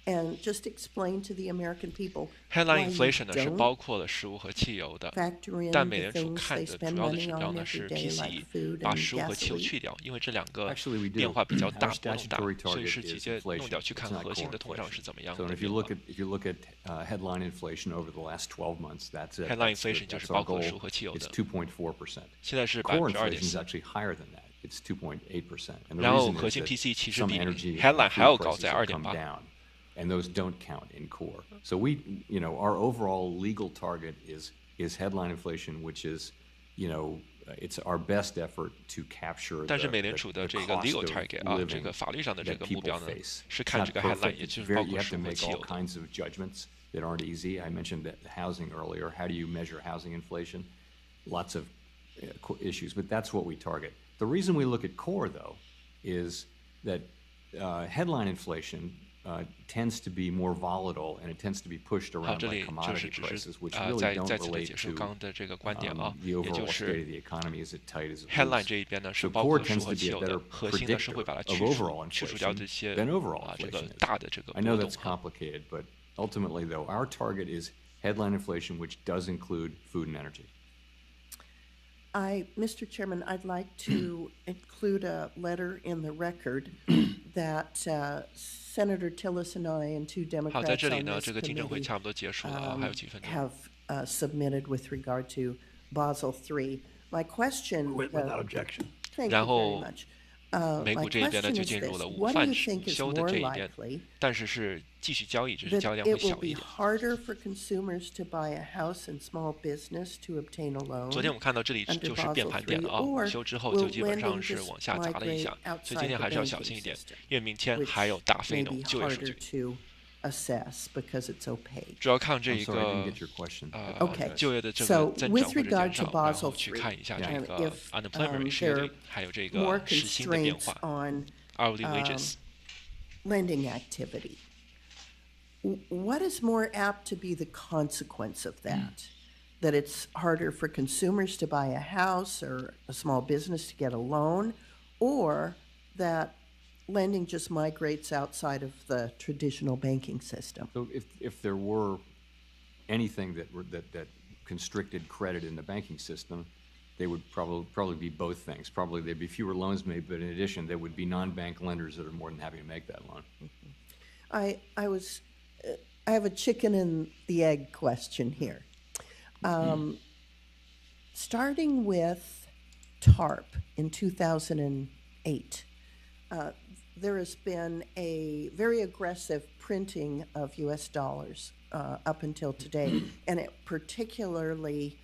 and just explain to the American people Headline why you inflation 呢是 don't 包括了食物和汽油的， factor in 但 the 美联储 things 看 they 的 spend 主要的 money 指标 on 呢 every 是 day, like PCE， food 把 and 食物和汽油 gasoline. 去掉，因为这两个 Actually, we do. 变化比较 Our 大，波动大， statutory 所以 target 是直 is 接弄 inflation. 掉去看 It's not 核心 core 的通胀 inflation. 是怎么样 So 的 if 变 you 化 look。at headline inflation over the last 12 months, that's it. Headline That's the- inflation 就是 that's 包 our 括 goal. 食物和汽油 It's 的， 2.4%. 现在是 Core 2.4%。 inflation is actually higher than that. It's 2.8%. And the 然后 reason 核 is 心 that PCE 其实 some 比 energy and headline 还 food 要高， prices 在 have come 2.8。 down, and those don't count in core. So we, our overall legal target is headline inflation, which is, it's our best effort to capture 但是 the 美联储的 the 这个 cost legal of target 啊，这 living 个法律上的这 that 个目 people 标呢， face. 是 It's 看 not 这个 headline， perfect. 也 It's 就是包 very, you 括 have 食 to 物和 make 汽 all 油的。 kinds of judgments that aren't easy. I mentioned that housing earlier. How do you measure housing inflation? Lots of issues, but that's what we target. The reason we look at core, though, is that headline inflation tends to be more volatile, and it tends to be pushed 好， around 这 by 里就 是 commodity 只 prices, 是 which 再 really don't 再次的 relate 解释 to 刚刚的这个观点啊， the 也 overall 就 state 是 of the economy is as tight as it headline is. 这一边呢 So 是包 core 括食物 tends 和 to 汽 be a 油的， better 核心呢是 predictor 会把它 of 去 overall 除掉 inflation 这些 than overall 啊这个 inflation is. 大的这个 I 波 know 动 that's 啊。 complicated, but ultimately, though, our target is headline inflation, which does include food and energy. Mr. Chairman, I'd like to include a letter in the record that Senator Tillis and I and two 好，在 Democrats 这里 on 呢， this 这个听证会 committee 差不多结束了啊，还有几分钟。 have submitted with regard to Basel III. My question, Without objection. thank you 然 very 后 much. 美 My 股这一边呢 question 就 is 进入 this: 了午 What do 饭 you think is 休的 more 这一边， likely 但是是继续交易，只是 that 交易量会 it will 小 be 一点。 harder for consumers to buy a house and small business to obtain a loan 昨天我们看到这里 under 就是变 Basel 盘点 III, 了啊，午 or 休之后 will 就基本上 lending 是 just 往下砸了一 migrate 下，所以 outside 今天 the 还是要 banking 小心一点， system, 因为明天 which 还有大非 may 农 be 就业数 harder 据。 to assess because it's opaque. 主要看这 I'm 一 sorry, I didn't 个 get your question. Okay. 就业的这 So 个增 with 长或者 regard 减 to 少，然 Basel 后去 III, 看一下这 and 个 if unemployment rate 失 there 业 are 率，还有这 more 个时薪的变 constraints 化 on ，hourly wages。 lending activity. What is more apt to be the consequence of that? That it's harder for consumers to buy a house or a small business to get a loan, or that lending just migrates outside of the traditional banking system? So if there were anything that constricted credit in the banking system, they would probably be both things. Probably there'd be fewer loans made, but in addition, there would be non-bank lenders that are more than happy to make that loan. I have a chicken and the egg question here. Starting with TARP in 2008, there has been a very aggressive printing of U.S. dollars up until today, and it particularly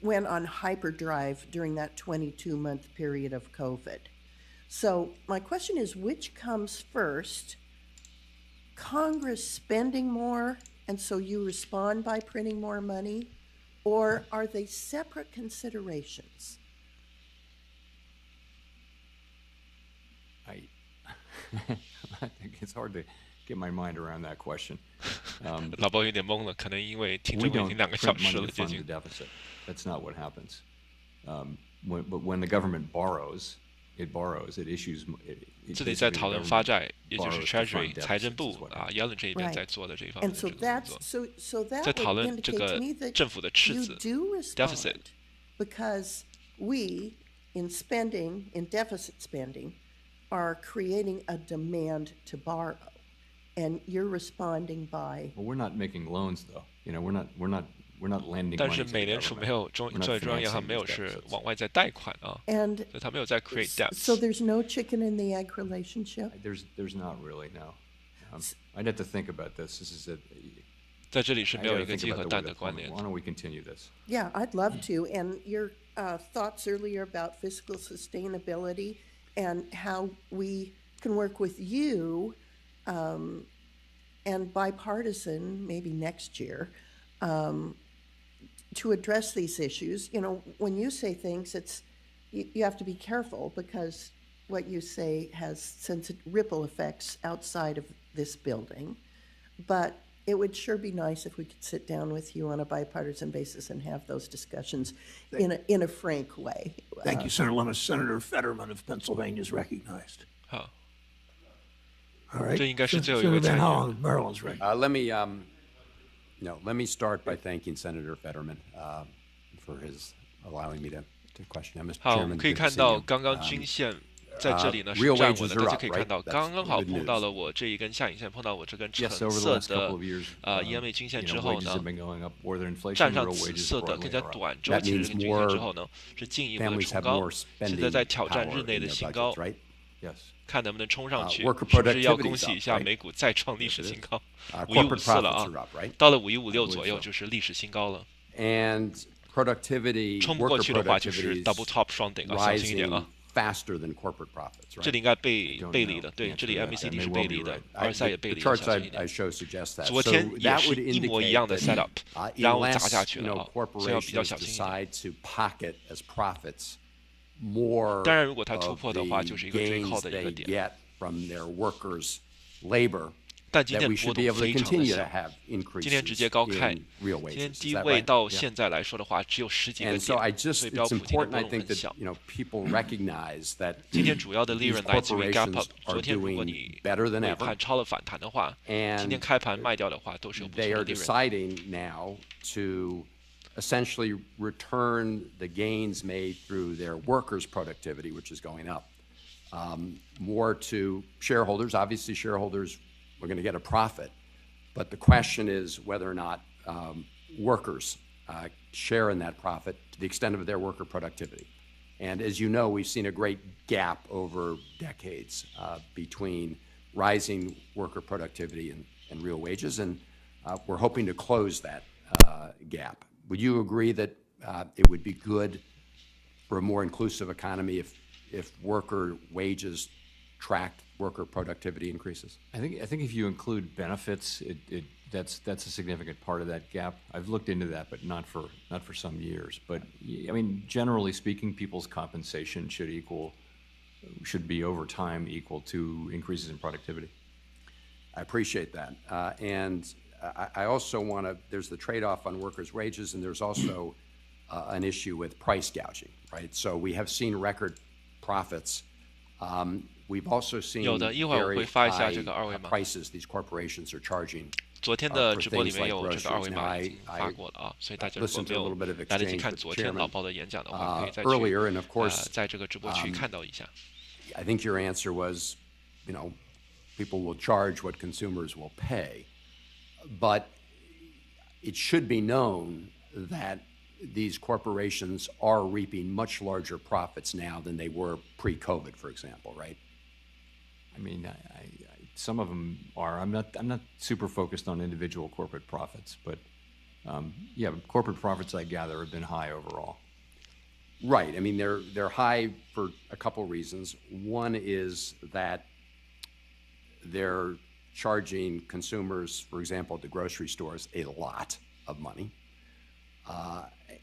went on hyperdrive during that 22-month period of COVID. So my question is, which comes first? Congress spending more, and so you respond by printing more money, or are they separate considerations? I think it's hard to get my mind around that question. 老包有点懵了，可能因为听 We 证会已 don't 经2个 print 小时 money 了， to 接 fund 近 the。deficit. That's not what happens. But when the government borrows, it issues. It 这里在 basically 讨 the 论发 government 债，也就是 borrows to Treasury fund 财政 deficits 部 is what 啊 happens. Yellen 这边 Right. 在做的这一方面 And 的 so 这个工 that's 作。 so that 在讨 would 论这 indicate 个 to me that 政府的赤 you 字 do respond deficit。 because we, in deficit spending, are creating a demand to borrow, and you're responding by. Well, we're not making loans, though. You know, we're not lending 但 money 是 to 美 the 联储 government. 没有 We're not 中央银行 financing 没有 these 是 deficits. 往外在贷款啊， And 所以它没有在 create so debts。 there's no chicken and the egg relationship. There's not really, no. I'd have to think about this. This is a. 在这里是 I 没有 gotta 一个 think 鸡和 about the 蛋 way 的 the 关 formula- 联。 Why don't we continue this? Yeah, I'd love to. And your thoughts earlier about fiscal sustainability and how we can work with you and bipartisan, maybe next year, to address these issues. You know, when you say things, you have to be careful because what you say has ripple effects outside of this building. But it would sure be nice if we could sit down with you on a bipartisan basis and have those discussions in a frank way. Thank you, Senator Lummis. Senator Fetterman of Pennsylvania is recognized. 好， All right. 这应该是最后一 Senator 位参 Van 议 Hollen 员。 of Maryland is recognized. Let me start by thanking Senator Fetterman for his allowing me to question him. Mr. 好， Chairman, 可以 good to 看 see 到 you. 刚刚均线在这里呢是 real 站稳 wages 的， are 大家 up, 可以看 right? 到 That's 刚刚好 good 碰 news. 到了我这一根下影线，碰到我这根橙 Yes, over the 色 last couple 的 of years, EMA 均线 you 之 know, 后 wages 呢 have been going up more than inflation. 站上 Real 紫 wages 色的 broadly 更加 are up. 短周 That 期的 means 均线 more 之后呢，是进一步的 families 冲 have 高 more， 现在 spending 在挑战 power 日内 in 的 their 新高 budgets, right? Yes. 看能不能冲上去， worker 是不是要 productivity 恭 is 喜 up, 一下 right? 美股再创历史 Yes, it 新 is. 高 Corporate ，5154了 profits 啊 are up, right?，到了5156 I believe 左右 so. 就是历史新高了。 And productivity, 冲不过 worker 去的话就是 productivity double is top 双顶啊，小心一点 rising 啊。 faster than corporate profits, 这 right? 里应该背 I don't 背 know 离的， the 对， answer 这里 to that. MACD That 是 may 背 well 离 be 的 right. ，RSI 也 The 背离的， charts 小心一 I 点。 show suggest that. 昨 So 天也 that 是 would 一模一样的 indicate setup， that 然后砸下 unless 去 you 了 know 啊，所以要比较 corporations 小心一点。 decide to pocket as profits more 当然，如果它突 of 破 the 的话，就是一个追 gains 靠的一个 they 点。 get from their workers' labor, 但今 that 天 we 波 should 动 be able to 非常的 continue to 小， have 今天直接 increases 高开， in real 今天 wages. Is 低 that 位 right? 到现在来说的话，只有10几个 And so I 点， just 所以标 it's 普今天 important 波 I 动 think 很 that 小。 people recognize that 今天主要的利 these 润来自于 gap corporations up。 are 昨天如果 doing 你 better than 尾 ever. 盘超了反弹的话，今 And 天开盘卖掉的话都是有不错 they 的 are 利润。 deciding now to essentially return the gains made through their workers' productivity, which is going up, more to shareholders. Obviously, shareholders are going to get a profit, but the question is whether or not workers share in that profit to the extent of their worker productivity. And as you know, we've seen a great gap over decades between rising worker productivity and real wages, and we're hoping to close that gap. Would you agree that it would be good for a more inclusive economy if worker wages tracked worker productivity increases? I think if you include benefits, that's a significant part of that gap. I've looked into that, but not for some years. But I mean, generally speaking, people's compensation should be over time equal to increases in productivity. I appreciate that. And I also want to, there's the trade-off on workers' wages, and there's also an issue with price gouging, right? So we have seen record profits. We've also seen 有的，一会儿我会 very 发一下 high 这个二维码。 prices these corporations are charging 昨天的 for 直播里 things 面 like 有这个 groceries. 二维 Now, 码已经发过了啊，所以大家如果 listened 没 to a 有 little bit of 来得及 exchange 看 with 昨天 Chairman 老包的演讲的话，可以再 earlier, and of 去 course, 在这个直播区看到一下。 I think your answer was, you know, people will charge what consumers will pay. But it should be known that these corporations are reaping much larger profits now than they were pre-COVID, for example, right? I mean, some of them are. I'm not super focused on individual corporate profits, but yeah, corporate profits I gather have been high overall. Right. I mean, they're high for a couple reasons. One is that they're charging consumers, for example, at the grocery stores, a lot of money.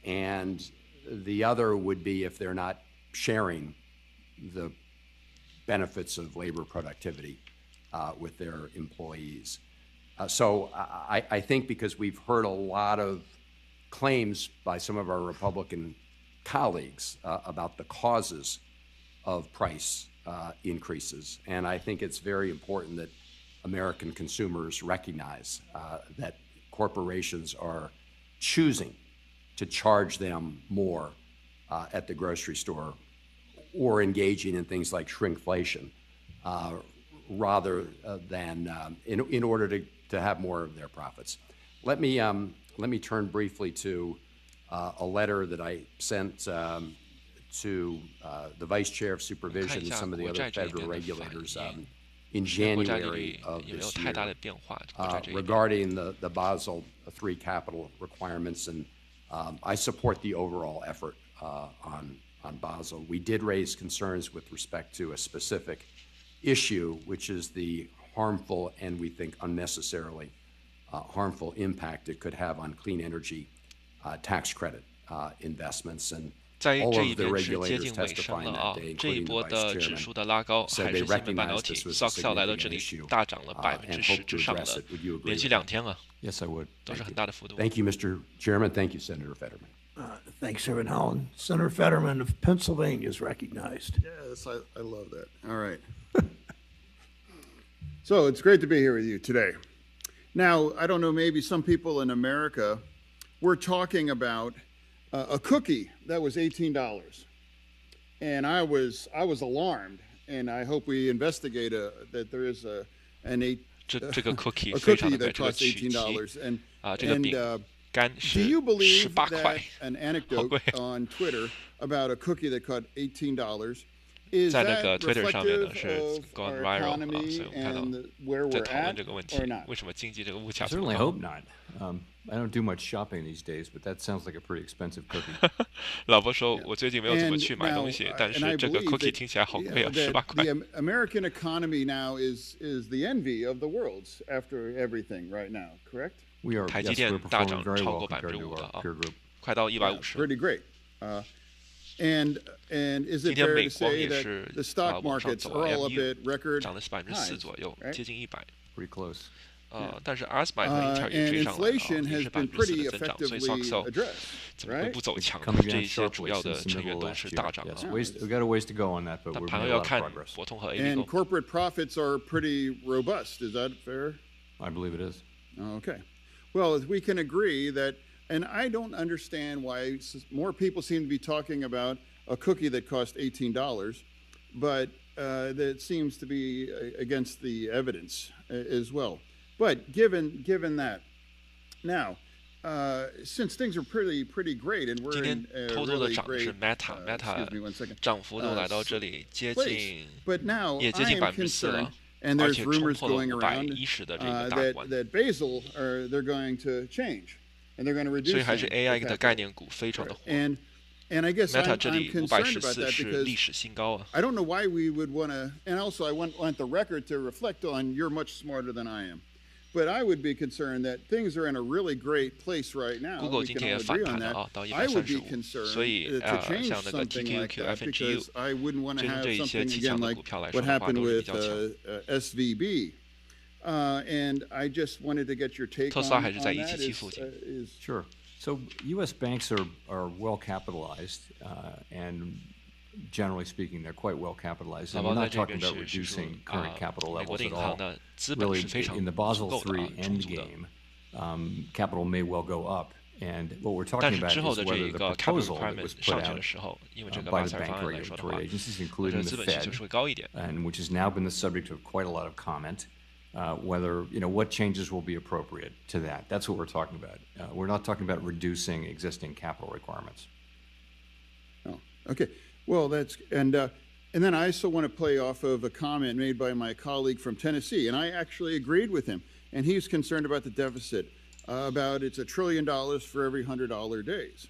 And the other would be if they're not sharing the benefits of labor productivity with their employees. So I think because we've heard a lot of claims by some of our Republican colleagues about the causes of price increases, and I think it's very important that American consumers recognize that corporations are choosing to charge them more at the grocery store or engaging in things like shrinkflation rather than in order to have more of their profits. Let me turn briefly to a letter that I sent to the Vice Chair of Supervision and some of the other federal regulators in January of this year regarding the Basel III capital requirements, and I support the overall effort on Basel. We did raise concerns with respect to a specific issue, which is the harmful and we think unnecessarily harmful impact it could have on clean energy tax credit investments. And 在这 all 一 of the 边是接 regulators 近尾声 testifying 了啊 that day, 这一 including 波 the 的 vice 指数 chairman, 的拉高 said 还 they 是芯片半导 recognized 体 this was a SOX 来到这 significant 里 issue 大涨了 and 10%， hope to 之上 address 了 it. Would you agree 连续 with 2天啊 Yes, I would. 都是很大的幅度 Thank you, Mr. Chairman. Thank you, Senator Fetterman. Thanks, Chairman Howland. Senator Fetterman of Pennsylvania is recognized. Yes, I love that. All right. So it's great to be here with you today. Now, I don't know, maybe some people in America were talking about a cookie that was $18. And I was alarmed, and I hope we investigate that there is a cookie that costs $18. And do you believe that an anecdote on Twitter about a cookie that cost $18 is that reflective of our economy and where we're at or not? I certainly hope not. I don't do much shopping these days, but that sounds like a pretty expensive cookie. 老婆说我最近没有怎么去买东西，但是这个 cookie 听起来好贵啊，18块。 The American economy now is the envy of the world after everything right now, correct? We are. 台积电大涨超过5%了啊，快到150。 Pretty great. And is it fair to say that the stock markets are all up at record 涨了4%左右，接近100。 Pretty close. 但是 ASMA 和英特尔也追上了，也是4%的增长，所以 SOX 怎么会不走强？这一些主要的成员都是大涨啊。 We got a ways to go on that, but we're making a lot of progress. 博通和 A And corporate profits are pretty robust. Is that fair? I believe it is. Okay. Well, we can agree that, and I don't understand why more people seem to be talking about a cookie that cost $18, but that seems to be against the evidence as well. But given that, now, since things are pretty great, and we're in a really great, excuse me one second, 涨幅都来到这里接近 but now 也接近 I am 4%了 concerned,。And there's 而且冲 rumors 破了 going around 510的这个大关， that Basel they're going to change, and they're going to reduce. 所以还是 AI 的概念股非常的火。 And I guess Meta I'm 这里 concerned about that 514是 because 历史新高啊。 I don't know why we would want to. And also, I want the record to reflect on you're much smarter than I am. But I would be concerned that things are in a really great place right now. Google We 今 can 天也 all 反 agree 弹 on 了 that. 啊，到 I would be 135， concerned 所以 to change 像那个 something like TQQQ that FNGU because I wouldn't want to 追踪 have 这一些 something 极 again 强的 like 股票来 what 说的话， happened 都是比 with 较强。 SVB. And I just wanted to get your take 特 on 斯拉还是在 that. 177附近。 Sure. So U.S. banks are well capitalized, and generally speaking, they're quite well capitalized. And we're not talking about reducing current capital levels at all. Really, in the Basel III endgame, capital may well go up. And what we're talking about is whether the proposal that was put out by the bank regulatory agencies, including the Fed, and which has now been the subject of quite a lot of comment, whether, what changes will be appropriate to that. That's what we're talking about. We're not talking about reducing existing capital requirements. Oh, okay. Well, and then I also want to play off of a comment made by my colleague from Tennessee, and I actually agreed with him. And he's concerned about the deficit, about it's $1 trillion for every $100 days.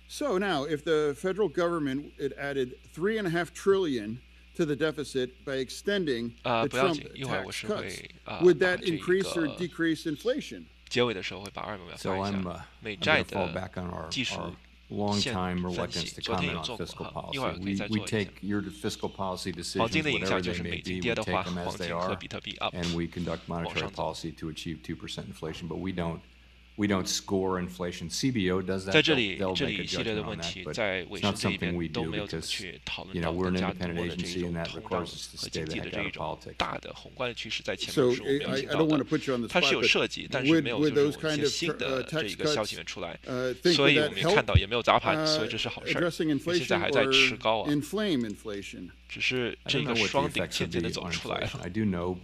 So now, if the federal government had added $3.5 trillion to the deficit by extending the Trump tax cuts, would that increase or decrease inflation? 结尾的时候会把200秒 So 发一 I'm 下。美 going 债 to fall 的 back on our 技术 long 线 time 分 reluctance 析， to 昨天 comment 有 on 做过 fiscal 哈，一会儿 policy. 可以再 We 做一下。 take your fiscal policy 黄 decisions, 金的影 whatever 响就 they 是 may 美金 be, 跌 we 的 take 话， them as 黄 they 金和 are, 比特币 up。 and we conduct 往 monetary 上走。 policy to achieve 2% inflation. But we don't score inflation. CBO does that. 在这里， They'll 这 make 里 a 一系列的 judgment 问 on 题 that, but 在 it's 尾声 not 这一 something we 边都 do 没有怎么 because, 去讨论 you 到 know, we're 更 an 加 independent 多的这 agency, 种 and that 通胀 requires us to 和 stay 经 the 济的 heck 这 out 一 of 种 politics. 大的宏观的趋势在前 So 面是我们了 I 解 don't 到 want 的 to put you on the 它是 spot, 有 but 涉及，但是没有 would 就是 those 我一 kind 些 of 新的 tax 这一个消息 cuts 面出来， think 所 would 以我 that 们也看到也没有砸盘，所以 help 这是好事儿。 addressing 因为现在 inflation 还在 or 吃高啊， inflame inflation? 只是 I 这 don't 个 know what the 双顶 effects 渐 would 渐的 be 走 on 出来 inflation. 了。 I do know,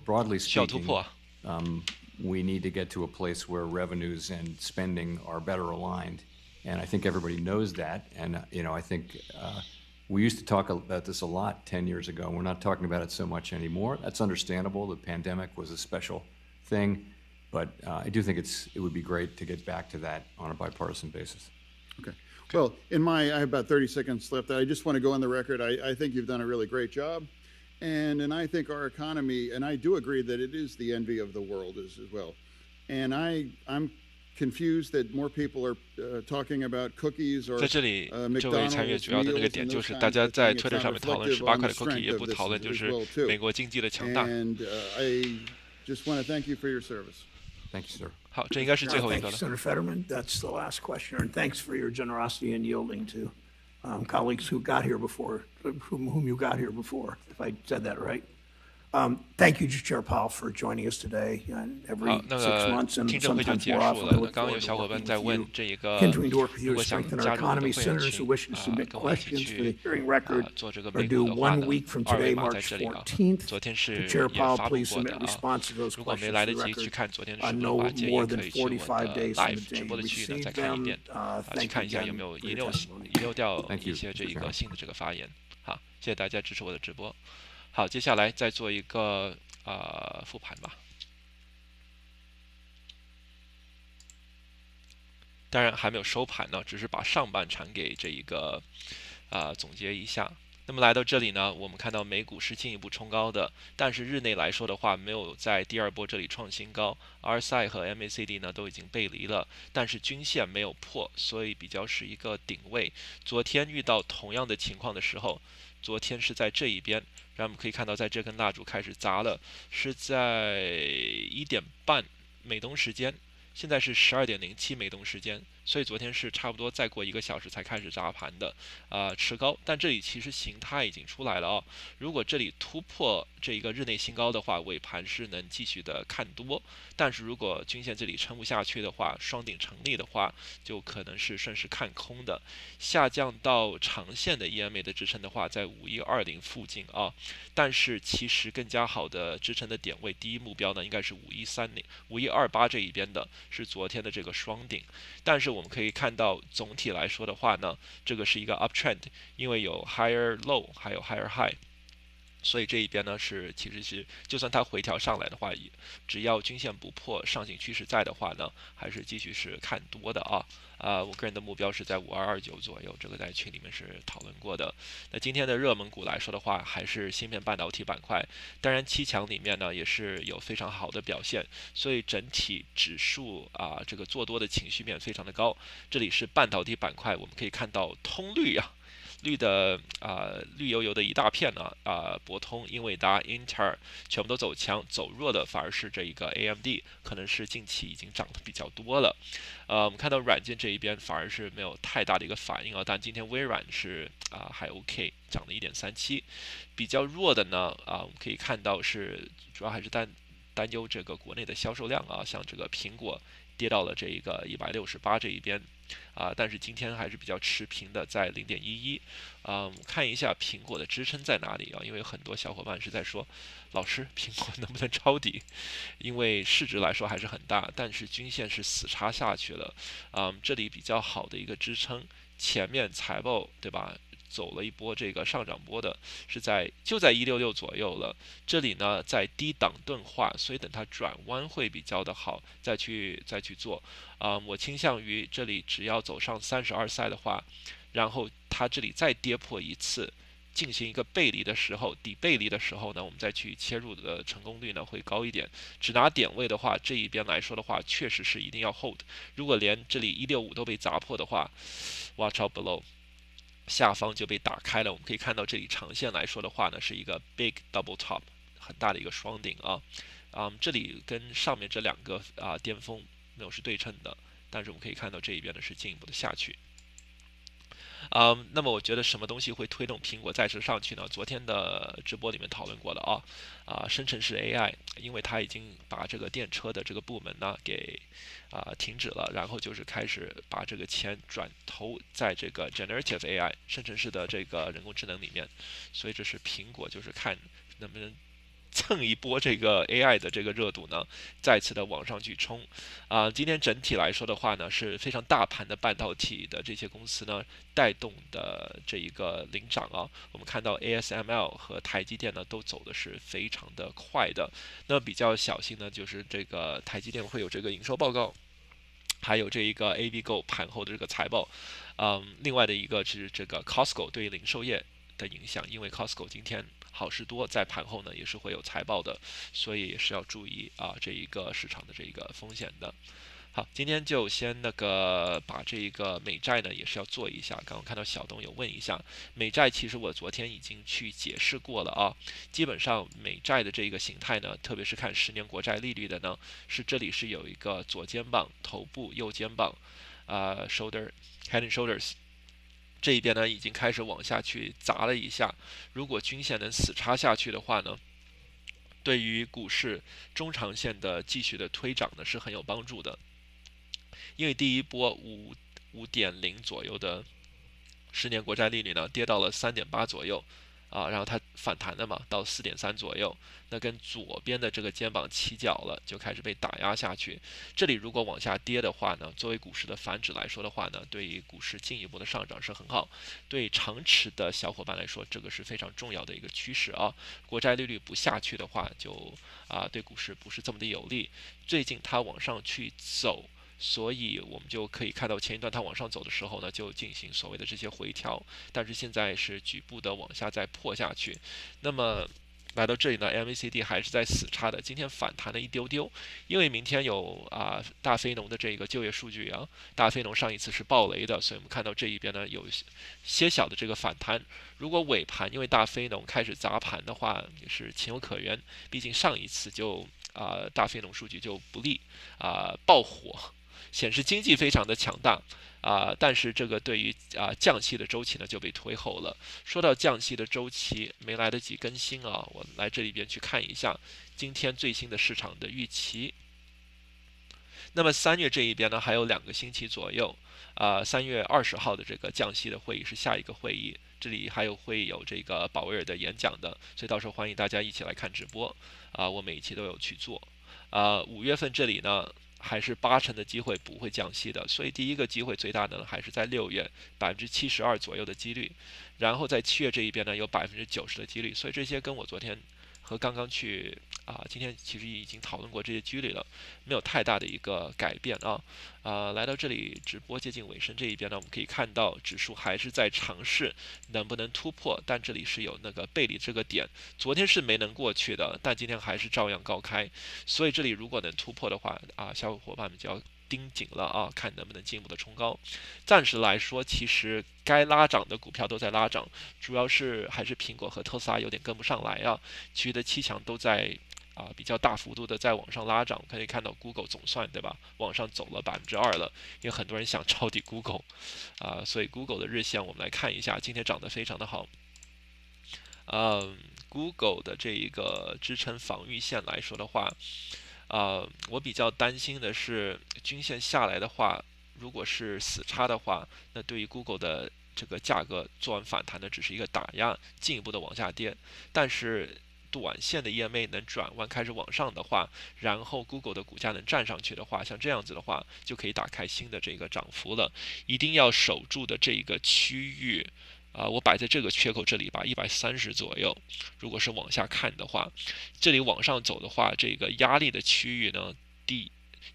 broadly 需要突 speaking, 破啊。 we need to get to a place where revenues and spending are better aligned, and I think everybody knows that. And you know, I think we used to talk about this a lot 10 years ago. We're not talking about it so much anymore. That's understandable. The pandemic was a special thing, but I do think it would be great to get back to that on a bipartisan basis. Okay. Well, I have about 30 seconds left. I just want to go on the record. I think you've done a really great job. And I think our economy, and I do agree that it is the envy of the world as well. And I'm confused that more people are talking about cookies or 在这里，这位参与 McDonald's 主要的那个 meals 点 and 就 those 是 kinds 大家 of 在 things. It's Twitter not 上面讨论 reflective 18 on 块 the 的 cookie， strength 也 of 不 this 讨论就 as 是 well too. 美国经济的强大。 And I just want to thank you for your service. Thank you, sir. 好，这应该是最后一 Thank 个 you, 了。 Senator Fetterman. That's the last questioner. And thanks for your generosity in yielding to colleagues who got here before, whom you got here before, if I said that right. Thank you, Chair Powell, for joining us today. Every 好，那 6 个 months and 听证会就 sometimes 结 more 束 often, 了。 I 那 look 刚刚有 forward to 小伙伴 working 在 with 问 you, 这个， continuing to work with you 如 to 果想 strengthen 加 our 入我的 economy. 会员 Senators 群 who wish to submit 跟我一起 questions for the 去 hearing record 做这个 are 美 due 股的话 1呢， week from 二维 today, 码在 March 这里啊。 14th. 昨天 To 是 Chair 也 Powell, 发布 please 过的 submit 啊。 response to those 如果 questions 没 for 来 the 得及去 record 看昨天实 no 物的话，建议 more 可 than 以去我 45的 days from live the 直 day 播 you 的区域呢 receive 再看一遍 them. 去 Thank 看 you 一下 again 有没有 for 遗 your 漏 testimony. 遗漏掉 Thank 一 you, 些这 Mr. 一个 Chairman. 新的这个发言。好，谢谢大家支持我的直播。好，接下来再做一个复盘吧。当然还没有收盘呢，只是把上半场给这一个总结一下。那么来到这里呢，我们看到美股是进一步冲高的，但是日内来说的话，没有在第二波这里创新高 ，RSI 和 MACD 呢都已经背离了，但是均线没有破，所以比较是一个顶位。昨天遇到同样的情况的时候，昨天是在这一边，然后我们可以看到，在这根蜡烛开始砸了，是在1点半美东时间。现在是12:07美东时间，所以昨天是差不多再过1个小时才开始砸盘的，持高，但这里其实形态已经出来了哦。如果这里突破这一个日内新高的话，尾盘是能继续的看多，但是如果均线这里撑不下去的话，双顶成立的话，就可能是顺势看空的，下降到长线的 EMA 的支撑的话，在5120附近啊。但是其实更加好的支撑的点位，第一目标呢应该是5128这一边的。是昨天的这个双顶，但是我们可以看到总体来说的话呢，这个是一个 uptrend， 因为有 higher low 还有 higher high， 所以这一边呢其实是就算它回调上来的话，只要均线不破，上行趋势在的话呢，还是继续是看多的啊。我个人的目标是在5229左右，这个在群里面是讨论过的。那今天的热门股来说的话，还是芯片半导体板块，当然7强里面呢也是有非常好的表现，所以整体指数这个做多的情绪面非常的高。这里是半导体板块，我们可以看到通绿绿的绿油油的一大片呢博通、英伟达、英特尔全部都走强，走弱的反而是这一个 AMD， 可能是近期已经涨得比较多了。我们看到软件这一边反而是没有太大的一个反应但今天微软是还 OK， 涨了 1.37， 比较弱的呢我们可以看到是主要还是担忧这个国内的销售量像这个苹果跌到了这一个168这一边。但是今天还是比较持平的，在 0.11。看一下苹果的支撑在哪里因为很多小伙伴是在说，老师，苹果能不能抄底？因为市值来说还是很大，但是均线是死叉下去了。这里比较好的一个支撑，前面财报对吧？走了一波这个上涨波的，就在166左右了。这里呢在低档钝化，所以等它转弯会比较的好，再去做。我倾向于这里只要走上32赛的话，然后它这里再跌破一次，进行一个背离的时候，底背离的时候呢，我们再去切入的成功率呢会高一点。只拿点位的话，这一边来说的话，确实是一定要 hold。如果连这里165都被砸破的话 ，watch out below， 下方就被打开了。我们可以看到这里长线来说的话呢，是一个 big double top， 很大的一个双顶啊。这里跟上面这两个巅峰没有是对称的，但是我们可以看到这一边呢是进一步的下去。那么我觉得什么东西会推动苹果再次上去呢？昨天的直播里面讨论过了生成式 AI， 因为它已经把这个电车的这个部门呢给停止了，然后就是开始把这个钱转投在这个 generative AI 生成式的这个人工智能里面，所以这是苹果就是看能不能蹭一波这个 AI 的这个热度呢，再次的往上去冲。今天整体来说的话呢，是非常大盘的半导体的这些公司呢带动的这一个领涨啊。我们看到 ASML 和台积电呢都走的是非常的快的。那比较小心呢，就是这个台积电会有这个营收报告，还有这一个 AVGO 盘后的这个财报。另外的一个是这个 Costco 对零售业的影响，因为 Costco 今天好事多在盘后呢也是会有财报的，所以也是要注意这一个市场的这一个风险的。好，今天就先把这一个美债呢也是要做一下。刚刚看到小东有问一下美债，其实我昨天已经去解释过了基本上美债的这一个形态呢，特别是看10年国债利率的呢，是这里是有一个左肩膀头部，右肩膀shoulder head and shoulders。这一边呢已经开始往下去砸了一下，如果均线能死插下去的话呢，对于股市中长线的继续的推涨呢是很有帮助的。因为第一波5.0左右的10年国债利率呢跌到了3.8左右然后它反弹了嘛，到4.3左右，那跟左边的这个肩膀起脚了，就开始被打压下去。这里如果往下跌的话呢，作为股市的反指来说的话呢，对于股市进一步的上涨是很好。对长持的小伙伴来说，这个是非常重要的一个趋势国债利率不下去的话，就对股市不是这么的有利。最近它往上去走，所以我们就可以看到前一段它往上走的时候呢，就进行所谓的这些回调，但是现在是局部的往下再破下去。那么来到这里呢 ，MACD 还是在死叉的，今天反弹了一丢丢，因为明天有大非农的这个就业数据大非农上一次是爆雷的，所以我们看到这一边呢有些小的这个反弹。如果尾盘因为大非农开始砸盘的话，也是情有可原，毕竟上一次就大非农数据就不利爆火。显示经济非常的强大但是这个对于降息的周期呢就被推后了。说到降息的周期，没来得及更新我来这里边去看一下今天最新的市场的预期。那么3月这一边呢还有2个星期左右3月20号的这个降息的会议是下一个会议，这里会有这个鲍威尔的演讲的，所以到时候欢迎大家一起来看直播我每一期都有去做5月份这里呢还是80%的机会不会降息的，所以第一个机会最大的呢还是在6月72%左右的几率，然后在7月这一边呢有90%的几率，所以这些跟我昨天和刚刚去今天其实已经讨论过这些几率了，没有太大的一个改变来到这里直播接近尾声这一边呢，我们可以看到指数还是在尝试能不能突破，但这里是有那个背离这个点，昨天是没能过去的，但今天还是照样高开，所以这里如果能突破的话小伙伴们就要盯紧了看能不能进一步的冲高。暂时来说，其实该拉涨的股票都在拉涨，主要是还是苹果和特斯拉有点跟不上来其余的7强都在比较大幅度的在往上拉涨。可以看到 Google 总算对吧，往上走了2%了，因为很多人想抄底 Google 所以 Google 的日线我们来看一下，今天涨得非常的好。Google 的这一个支撑防御线来说的话我比较担心的是均线下来的话，如果是死叉的话，那对于 Google 的这个价格做完反弹的只是一个打压，进一步的往下跌。但是短线的 EMA 能转弯开始往上的话，然后 Google 的股价能站上去的话，像这样子的话就可以打开新的这个涨幅了。一定要守住的这一个区域我摆在这个缺口这里吧，130左右。如果是往下看的话，这里往上走的话，这个压力的区域呢，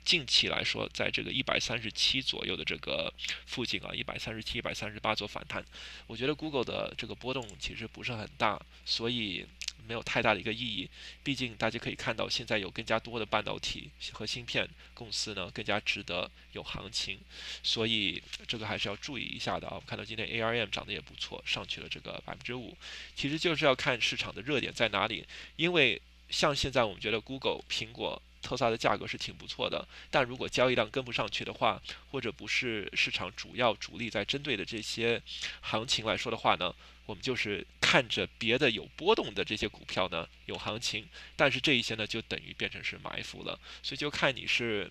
近期来说，在这个137左右的这个附近啊，137、138做反弹。我觉得 Google 的这个波动其实不是很大，所以没有太大的一个意义。毕竟大家可以看到，现在有更加多的半导体和芯片公司呢，更加值得有行情，所以这个还是要注意一下的啊。我们看到今天 ARM 涨得也不错，上去了这个5%，其实就是要看市场的热点在哪里。因为像现在我们觉得 Google、苹果、特斯拉的价格是挺不错的，但如果交易量跟不上去的话，或者不是市场主力在针对的这些行情来说的话呢，我们就是看着别的有波动的这些股票呢有行情，但是这一些呢就等于变成是埋伏了，所以就看你是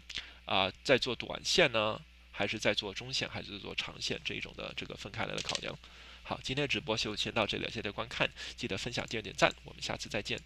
在做短线呢，还是在做中线，还是做长线这一种的这个分开来的考量。好，今天的直播就先到这里了，谢谢观看，记得分享、点赞，我们下次再见。